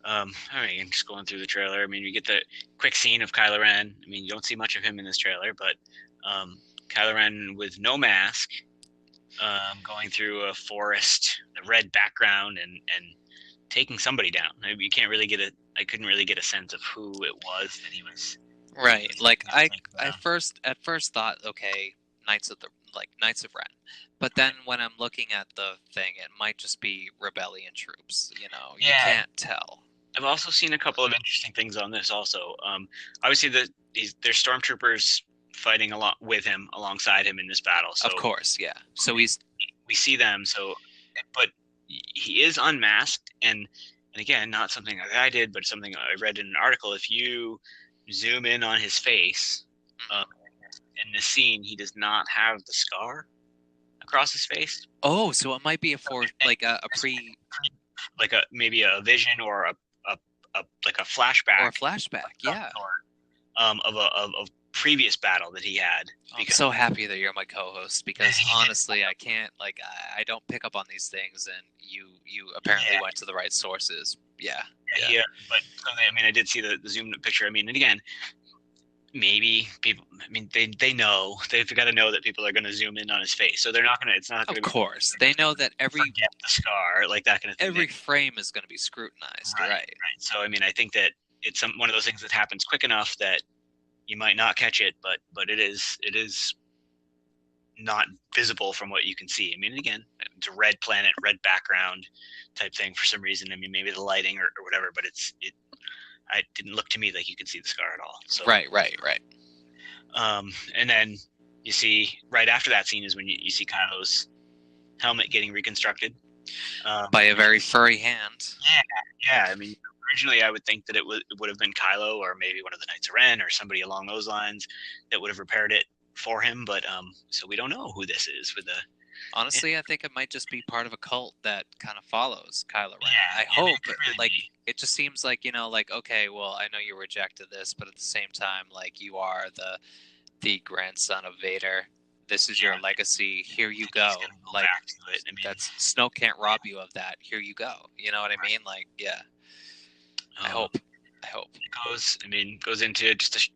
I'm just going through the trailer. I mean, you get the quick scene of Kylo Ren. I mean, you don't see much of him in this trailer, but Kylo Ren with no mask, going through a forest, a red background, and taking somebody down. You can't really I couldn't really get a sense of who it was that he was. Right. Like I first thought, okay, Knights of Ren. But then when I'm looking at the thing, it might just be rebellion troops. You can't tell. I've also seen a couple of interesting things on this. Also, obviously there's stormtroopers fighting alongside him in this battle. So, of course, yeah. So we see them. So, but he is unmasked, and again, not something that I did, but something I read in an article. If you zoom in on his face, in this scene, he does not have the scar across his face. Oh, so it might be maybe a vision or a flashback. Or a flashback, yeah. Of a previous battle that he had. I'm so happy that you're my co-host, because honestly, I can't, I don't pick up on these things, and you apparently went to the right sources. Yeah. But I mean, I did see the zoomed picture. I mean, and again, maybe people, I mean, they know, they've got to know that people are going to zoom in on his face, so they're not going to. It's not going to. Of course, they know that forget the scar, like that kind of thing. Every frame is going to be scrutinized, right? So I mean, I think that it's one of those things that happens quick enough that you might not catch it, but it is not visible from what you can see. I mean, again, it's a red planet, red background type thing for some reason. I mean, maybe the lighting or whatever, but it didn't look to me like you could see the scar at all. So right. And then you see right after that scene is when you see Kylo's helmet getting reconstructed by a very furry hand. Yeah. I mean, originally I would think that it would have been Kylo or maybe one of the Knights of Ren or somebody along those lines that would have repaired it for him, but so we don't know who this is with the. Honestly, I think it might just be part of a cult that kind of follows Kylo Ren. I hope. It just seems like, okay, well, I know you rejected this, but at the same time, you are the grandson of Vader. This is your legacy. Here you go. Snoke can't rob you of that. Here you go. You know what I mean? Yeah. I hope. It goes into just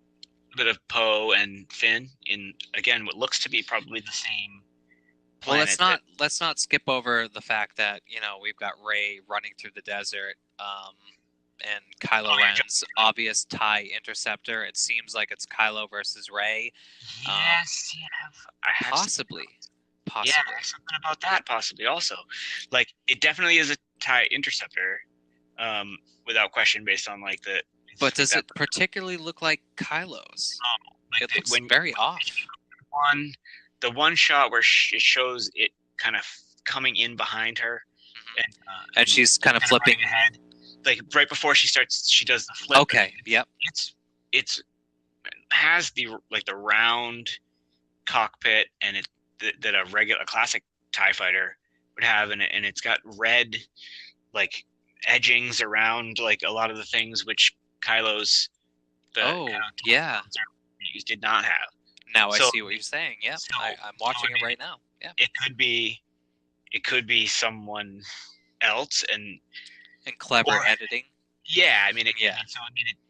a bit of Poe and Finn in, again, what looks to be probably the same planet. Well, let's not skip over the fact that, we've got Rey running through the desert, and Kylo Ren's obvious TIE interceptor. It seems like it's Kylo versus Rey. Yes, possibly. Yeah, something about that possibly also. It definitely is a TIE interceptor, without question, based on the. But does it particularly look like Kylo's? It looks very off. The one shot where it shows it kind of coming in behind her, and she's kind of flipping ahead, right before she does the flip. Okay, yep. It's has the round cockpit, and that a classic TIE fighter would have, and it's got red edgings around a lot of the things which Kylo's did not have. Now I see what you're saying. Yeah, I'm watching it right now. Yeah, it could be someone else and clever editing. Yeah, I mean,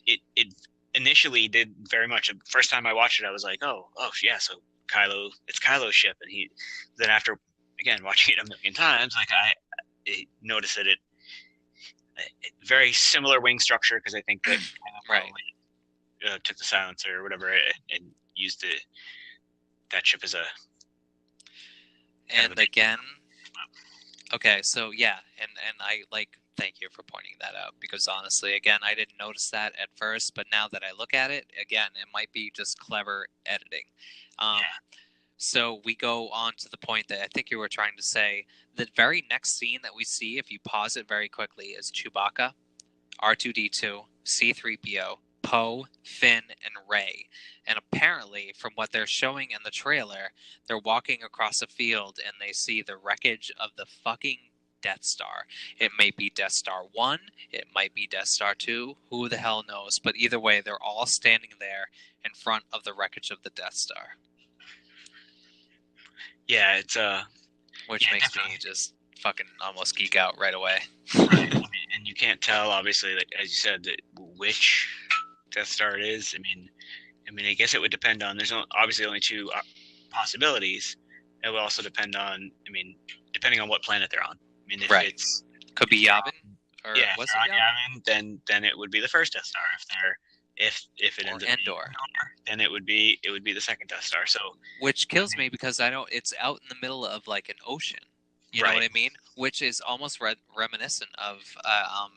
it initially did very much. First time I watched it, I was like, oh yeah, so it's Kylo's ship, and then after again watching it a million times, I noticed that it very similar wing structure, because I think that took the silencer or whatever and used that ship as a kind of And a big. again, okay, so yeah, and I thank you for pointing that out, because honestly, again, I didn't notice that at first, but now that I look at it, again, it might be just clever editing. Um, Yeah. so we go on to the point that I think you were trying to say. The very next scene that we see, if you pause it very quickly, is Chewbacca, R2D2, C3PO, Poe, Finn, and Rey. And apparently, from what they're showing in the trailer, they're walking across a field and they see the wreckage of the fucking Death Star. It may be Death Star 1, it might be Death Star 2, who the hell knows? But either way, they're all standing there in front of the wreckage of the Death Star. Yeah, it's Which yeah, makes definitely. me just fucking almost geek out right away. Right. And you can't tell, obviously, like, as you said, that which Death Star it is. I guess it would depend on. There's obviously only two possibilities. It would also depend on. Depending on what planet they're on. If Right. it's Could be if they're on, Yavin? Or yeah, if was they're it on Yavin? Yavin, then it would be the first Death Star. If it Or ends up being Endor? Endor, then it would be the second Death Star. So Which kills me because I don't. It's out in the middle of like an ocean. You know what right, I mean? Which is almost reminiscent of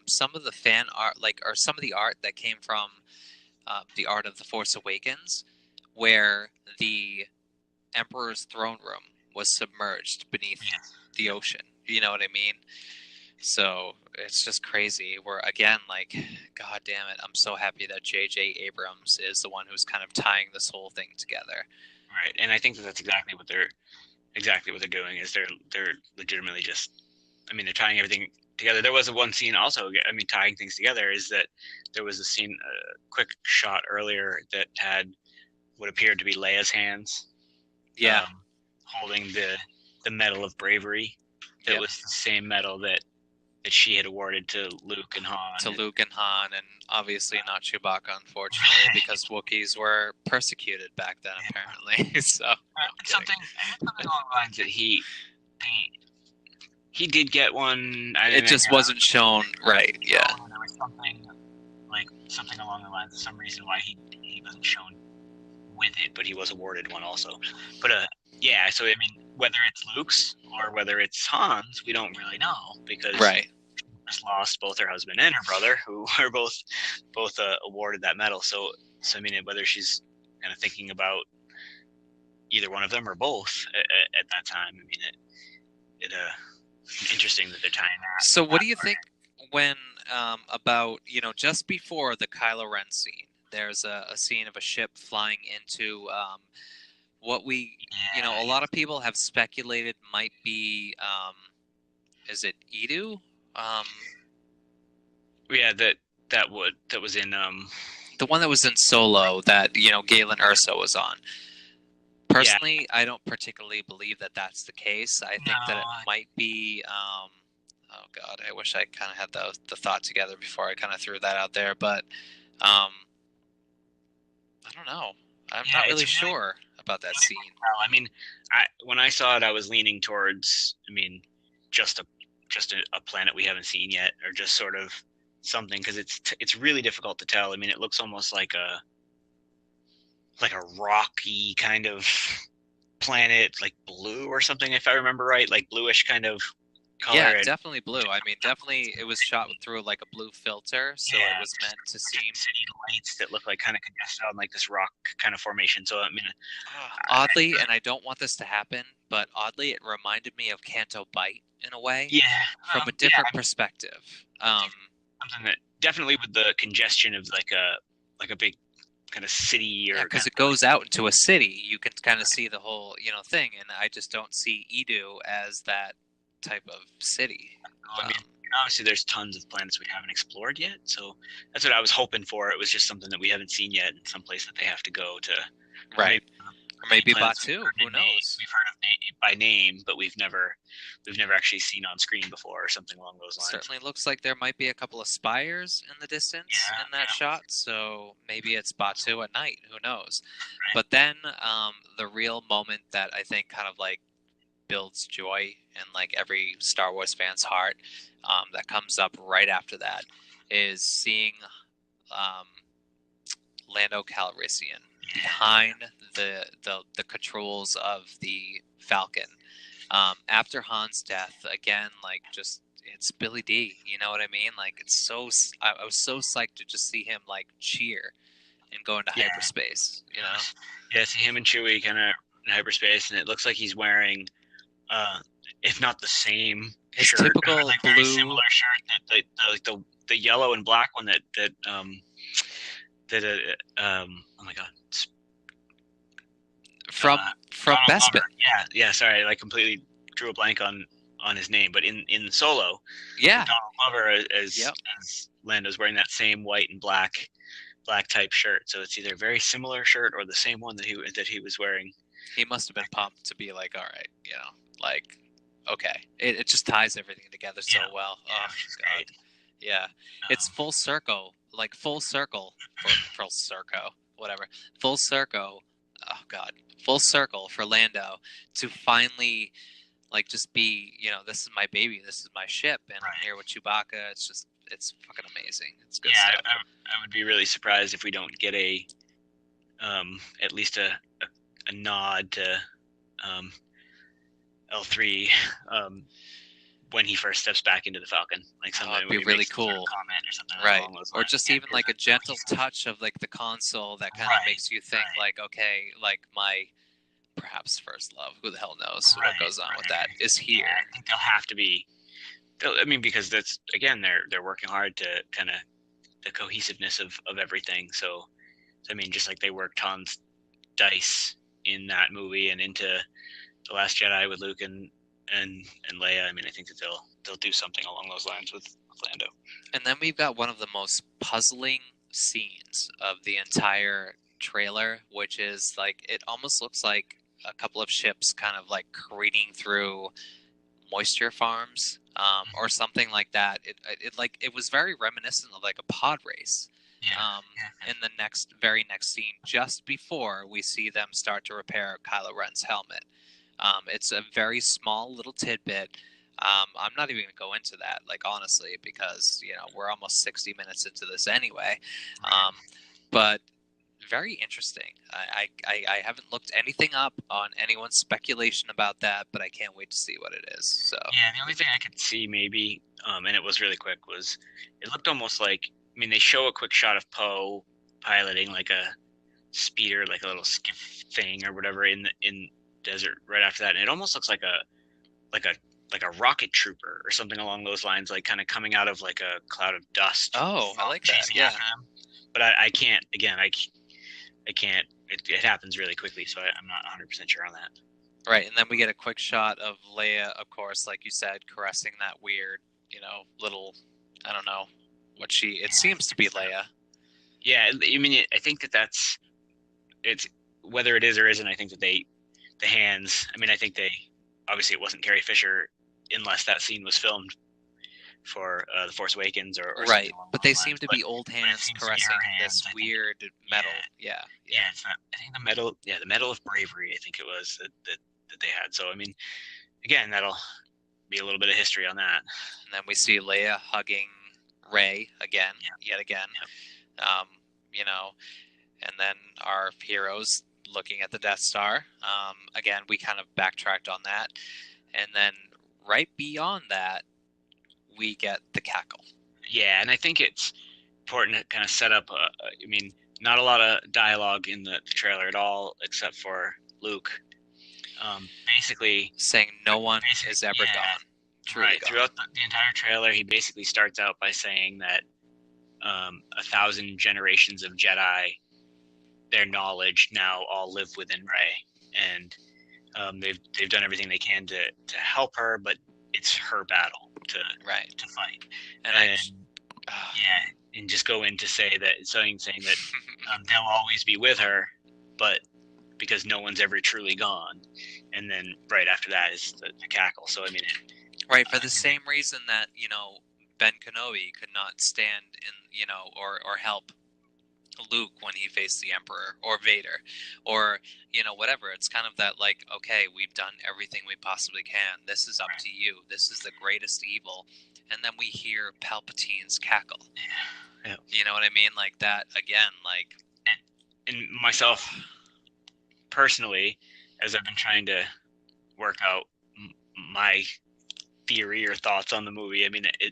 some of the fan art, or some of the art that came from the art of the Force Awakens, where the Emperor's throne room was submerged beneath yeah, the ocean. You know what I mean? So it's just crazy. We're again God damn it! I'm so happy that J.J. Abrams is the one who's kind of tying this whole thing together. right. And I think that's exactly what they're doing is they're legitimately just. They're tying everything together. There was one scene also. Tying things together is that there was a scene, a quick shot earlier that had what appeared to be Leia's hands, Yeah. um, holding the Medal of Bravery. That Yep. was the same medal that she had awarded to Luke and Han. To Luke and Han, and obviously not Chewbacca, unfortunately, because Wookiees were persecuted back then, apparently. So, no, I'm kidding. Something along the lines that he did get one. It just wasn't shown right. Yeah. There was something along the lines of some reason why he wasn't shown with it, but he was awarded one also. But yeah. So whether it's Luke's or whether it's Han's, we don't really know because Right. she just lost both her husband and her brother, who are both awarded that medal. So whether she's kind of thinking about either one of them or both at that time. Interesting that they're tying that. So, what do you think when about just before the Kylo Ren scene? There's a scene of a ship flying into what we a lot of people have speculated might be is it Edu? Yeah, that was in The one that was in Solo that Galen Erso was on. Personally, yeah. I don't particularly believe that that's the case. I think that it might be. Oh God, I wish I kind of had the thought together before I kind of threw that out there, but I don't know. I'm not really sure about that scene. When I saw it, I was leaning towards. Just a planet we haven't seen yet, or just sort of something, because it's really difficult to tell. It looks almost like a rocky kind of planet, like blue or something, if I remember right, like bluish kind of color. Yeah, definitely blue. Definitely it was shot through like a blue filter, so it was meant to seem city lights that look like kind of congested on like this rock kind of formation. So oddly, and I don't want this to happen, but oddly it reminded me of Canto Bight in a way. Yeah. From a different perspective. Something that definitely with the congestion of like a big kind of city, or because it goes out into a city, you can kind of see the whole thing, and I just don't see Edu as that type of city. Obviously there's tons of planets we haven't explored yet, so that's what I was hoping for. It was just something that we haven't seen yet, in some place that they have to go to. Right. Or maybe Batu. Who knows? We've heard of by name, but we've never actually seen on screen before, or something along those lines. Certainly looks like there might be a couple of spires in the distance in that shot, so maybe it's Batu at night. Who knows? Right. But then the real moment that I think kind of like builds joy in like every Star Wars fan's heart, that comes up right after that, is seeing Lando Calrissian behind the controls of the Falcon. After Han's death, again, like just it's Billy D. You know what I mean? Like it's so I was so psyched to just see him like cheer and go into hyperspace. You know? Yeah, see him and Chewie kind of in hyperspace, and it looks like he's wearing, if not the same his shirt, typical like blue, very similar shirt, the yellow and black one oh my god, from Donald Bespin. Glover. Yeah. Sorry, I like completely drew a blank on his name, but in Solo, Yeah, Donald Glover as Lando's wearing that same white and black type shirt. So it's either a very similar shirt or the same one that he was wearing. He must have been pumped to be like, all right, you know, like, okay, it just ties everything together so well. Oh God, great. Yeah, it's full circle, like full circle whatever, full circle. Oh God, full circle for Lando to finally like just be, you know, this is my baby, this is my ship, and I'm here with Chewbacca. It's fucking amazing. It's good stuff. I would be really surprised if we don't get at least a nod to L3 when he first steps back into the Falcon, like something it'd be really cool, sort of comment or something, right? Or just even like a gentle touch of like the console that kind of makes you think like, okay, like my perhaps first love, who the hell knows what goes on with that, is here. I think they'll have to be. I mean, because that's again, they're working hard to kind of the cohesiveness of everything. So I mean, just like they worked Han's dice in that movie and into The Last Jedi with Luke and Leia. I mean, I think that they'll do something along those lines with Lando. And then we've got one of the most puzzling scenes of the entire trailer, which is like it almost looks like a couple of ships kind of like careening through moisture farms, or something like that. It was very reminiscent of like a pod race. In the very next scene, just before we see them start to repair Kylo Ren's helmet. It's a very small little tidbit. I'm not even going to go into that, like honestly, because you know we're almost 60 minutes into this anyway. But very interesting. I haven't looked anything up on anyone's speculation about that, but I can't wait to see what it is. So yeah, the only thing I could see maybe, and it was really quick, was it looked almost like, I mean, they show a quick shot of Poe piloting like a speeder, like a little skiff thing or whatever in desert right after that, and it almost looks like a rocket trooper or something along those lines, like kind of coming out of like a cloud of dust. Oh, I like that. Yeah. But I can't. Again, I can't. It happens really quickly, so I'm not 100% sure on that. Right, and then we get a quick shot of Leia, of course, like you said, caressing that weird, you know, little, I don't know what it seems to be Leia. Yeah, I mean, I think it's whether it is or isn't. I think that the hands. I mean, I think obviously it wasn't Carrie Fisher unless that scene was filmed for The Force Awakens or right, but they seem to be old hands caressing this weird metal. Yeah. It's not, I think the Medal of Bravery, I think it was that they had. So I mean, again, that'll be a little bit of history on that. And then we see Leia hugging Rey yet again. You know, and then our heroes looking at the Death Star. Again, we kind of backtracked on that, and then right beyond that, we get the cackle. Yeah, and I think it's important to kind of set up. I mean, not a lot of dialogue in the trailer at all, except for Luke, basically saying no one is ever gone. Truly gone. Throughout the entire trailer, he basically starts out by saying that 1,000 generations of Jedi, their knowledge now all live within Rey, and they've done everything they can to help her, but it's her battle to fight. And just go in to say that saying that they'll always be with her, but because no one's ever truly gone. And then right after that is the cackle. So I mean, right, for the same reason that, you know, Ben Kenobi could not stand in, you know, or help Luke when he faced the Emperor or Vader or, you know, whatever. It's kind of that like, okay, we've done everything we possibly can. This is up to you. This is the greatest evil. And then we hear Palpatine's cackle. Yeah. You know what I mean? Like that again, like. and myself personally, as I've been trying to work out my theory or thoughts on the movie, I mean, I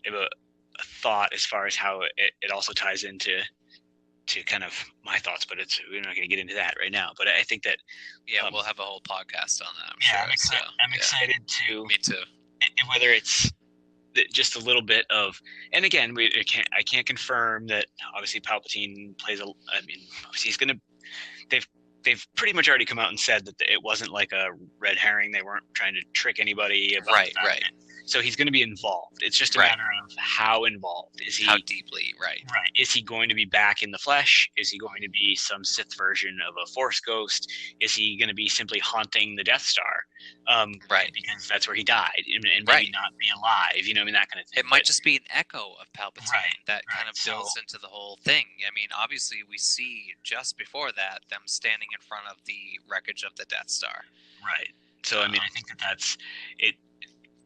have a thought as far as how it also ties into kind of my thoughts, but we're not going to get into that right now. But I think that we'll have a whole podcast on that. I'm excited to. Me too. Whether it's just a little bit of, and again, I can't confirm that. Obviously, Palpatine plays a. I mean, he's going to. They've pretty much already come out and said that it wasn't like a red herring. They weren't trying to trick anybody about right. So he's going to be involved. It's just a matter of how involved is he? How deeply, right? Is he going to be back in the flesh? Is he going to be some Sith version of a Force ghost? Is he going to be simply haunting the Death Star? Right. Because that's where he died, and maybe not be alive. You know, I mean, that kind of thing. It might just be an echo of Palpatine that kind of builds into the whole thing. I mean, obviously, we see just before that them standing in front of the wreckage of the Death Star. Right. So, I mean, I think that's it.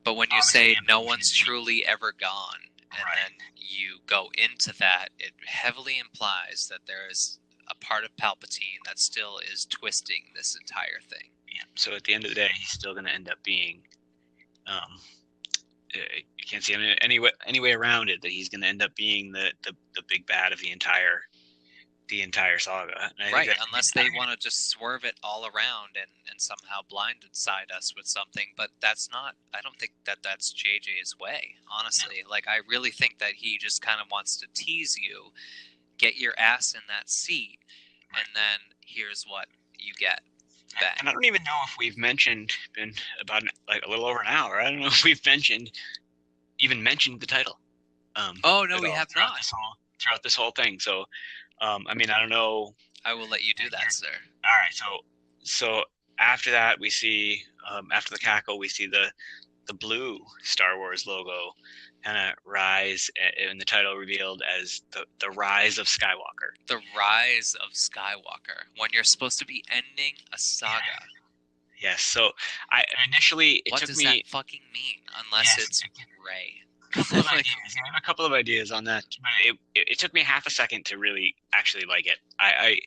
But when you say no one's truly ever gone, and then you go into that, it heavily implies that there is a part of Palpatine that still is twisting this entire thing. Yeah. So at the end of the day, he's still going to end up being, you can't see any way around it, that he's going to end up being the big bad of the entire saga. Right, unless they want to just swerve it all around and somehow blindside us with something. But that's not, I don't think that's JJ's way, honestly. No. Like, I really think that he just kind of wants to tease you, get your ass in that seat, and then here's what you get. Bang. And I don't even know if we've mentioned, been about like a little over an hour, I don't know if we've mentioned the title. Oh, no, we have not. Throughout this whole thing, so... I mean, I don't know. I will let you do that, sir. All right. So after that, we see after the cackle, we see the blue Star Wars logo kind of rise, and the title revealed as the Rise of Skywalker. The Rise of Skywalker. When you're supposed to be ending a saga. Yeah. Yes. So I initially what does that fucking mean? Unless it's Rey. I have a couple of ideas on that, but it took me half a second to really actually like it. I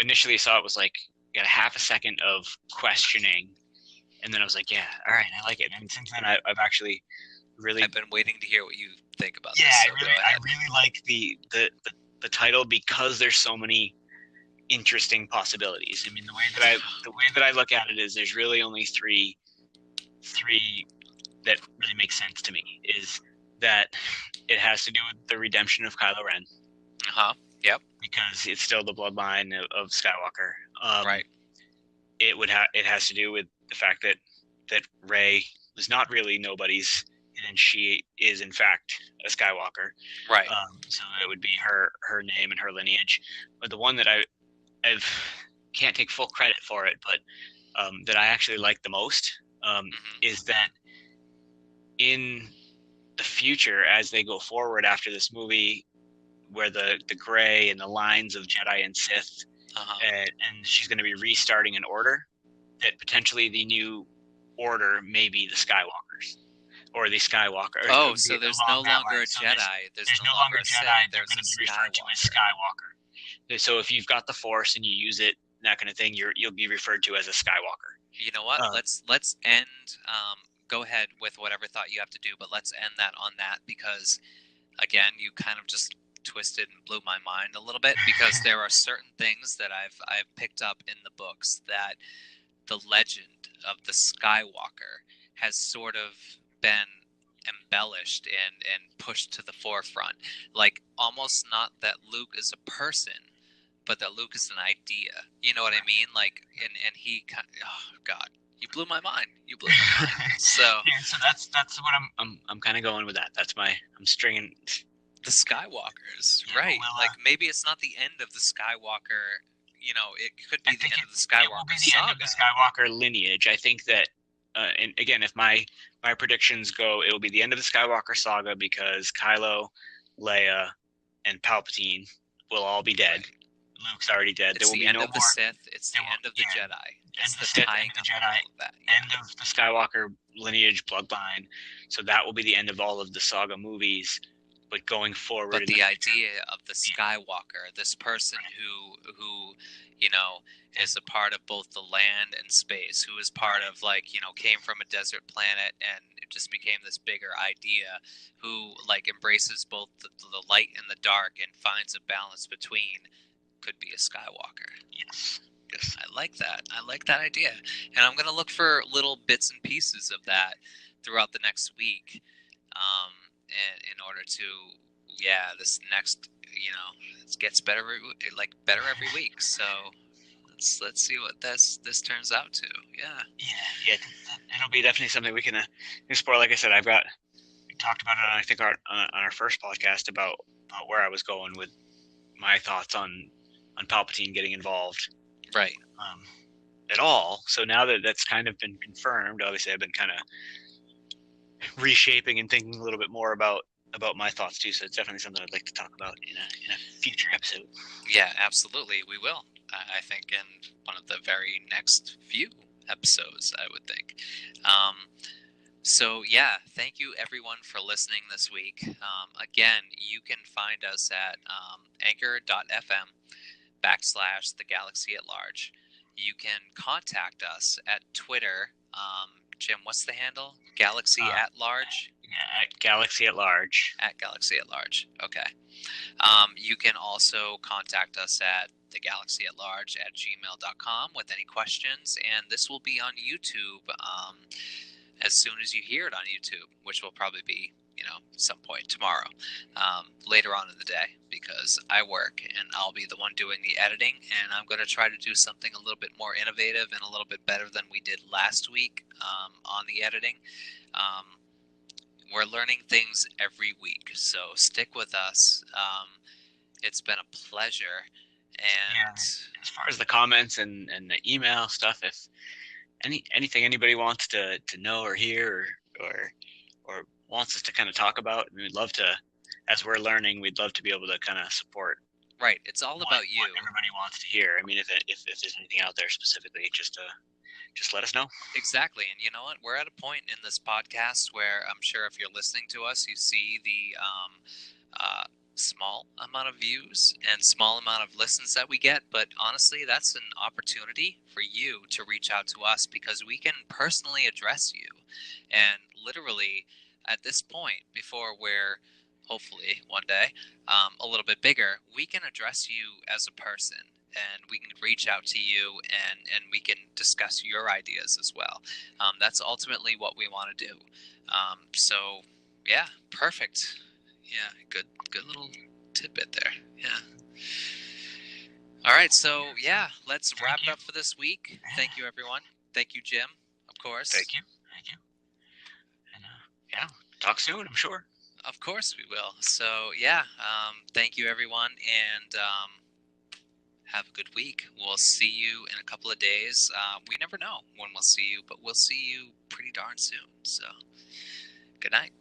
initially saw it was like got a half a second of questioning, and then I was like, yeah, all right, I like it. And since then, I've actually really I've been waiting to hear what you think about this. Yeah, I really like the title because there's so many interesting possibilities. I mean, the way that I look at it is there's really only three that really makes sense to me. Is that it has to do with the redemption of Kylo Ren. Yep. Because it's still the bloodline of Skywalker. Right. It has to do with the fact that Rey was not really nobody's, and she is in fact a Skywalker. Right. So it would be her name and her lineage. But the one that I've can't take full credit for it, but that I actually like the most is that in the future, as they go forward after this movie, where the gray and the lines of Jedi and Sith, and she's going to be restarting an order, that potentially the new order may be the Skywalkers, or the Skywalker. Oh, so there's no longer a Jedi. There's no longer a Jedi. There's going to be referred to as Skywalker. So if you've got the Force and you use it, that kind of thing, you'll be referred to as a Skywalker. You know what? Let's end. Go ahead with whatever thought you have to do, but let's end that on that, because again, you kind of just twisted and blew my mind a little bit, because there are certain things that I've picked up in the books that the legend of the Skywalker has sort of been embellished and pushed to the forefront. Like, almost not that Luke is a person, but that Luke is an idea. You know what I mean? Like, and he kind of, oh God, you blew my mind. So yeah, so that's what I'm kind of going with that. I'm stringing the Skywalkers, right? Well, like, maybe it's not the end of the Skywalker. You know, it could be the end of the Skywalker saga. End of the Skywalker lineage. I think that, and again, if my predictions go, it will be the end of the Skywalker saga, because Kylo, Leia, and Palpatine will all be dead. Right. Luke's already dead. It's there will the be end no of the Sith. It's the end of the Jedi. It's the Sith, end of the Jedi. End of the Skywalker lineage bloodline. So that will be the end of all of the saga movies. going forward But in the the future. idea of the Skywalker, this person who you know is a part of both the land and space, who is part of, like, came from a desert planet and it just became this bigger idea, who like embraces both the light and the dark and finds a balance between, could be a Skywalker. Yes. Yes. I like that. I like that idea. And I'm going to look for little bits and pieces of that throughout the next week, and in order to, this next, it gets better, better every week. So let's see what this turns out to. Yeah. Yeah. It'll be definitely something we can explore. Like I said, we talked about it, I think, on our first podcast about where I was going with my thoughts on Palpatine getting involved. Right. At all. So now that that's kind of been confirmed, obviously I've been kind of reshaping and thinking a little bit more about my thoughts too. So it's definitely something I'd like to talk about in a future episode. Yeah, absolutely. We will. I think in one of the very next few episodes, I would think. So yeah, thank you everyone for listening this week. Again, you can find us at anchor.fm/the galaxy at large. You can contact us at Twitter. Jim, what's the handle? Galaxy at large? Yeah, at Galaxy at Large. At Galaxy at large. Okay. You can also contact us at thegalaxyatlarge@gmail.com with any questions, and this will be on YouTube as soon as you hear it on YouTube, which will probably be, some point tomorrow, later on in the day, because I work and I'll be the one doing the editing, and I'm going to try to do something a little bit more innovative and a little bit better than we did last week on the editing. We're learning things every week, so stick with us. It's been a pleasure. And as far as the comments and the email stuff, if anything anybody wants to know or hear or wants us to kind of talk about, we'd love to, as we're learning, we'd love to be able to kind of support. Right, it's all about you. What everybody wants to hear. I mean, if there's anything out there specifically, just let us know. Exactly. And you know what? We're at a point in this podcast where I'm sure if you're listening to us, you see the small amount of views and small amount of listens that we get. But honestly, that's an opportunity for you to reach out to us, because we can personally address you. And literally, at this point, before we're hopefully one day a little bit bigger, we can address you as a person. And we can reach out to you, and we can discuss your ideas as well. That's ultimately what we want to do. So, yeah, perfect. Yeah, good little tidbit there. Yeah. All right, so yeah, let's wrap it up for this week. Thank you, everyone. Thank you, Jim, of course. Thank you. And talk soon, I'm sure. Of course we will. So yeah, thank you, everyone, and have a good week. We'll see you in a couple of days. We never know when we'll see you, but we'll see you pretty darn soon. So, good night.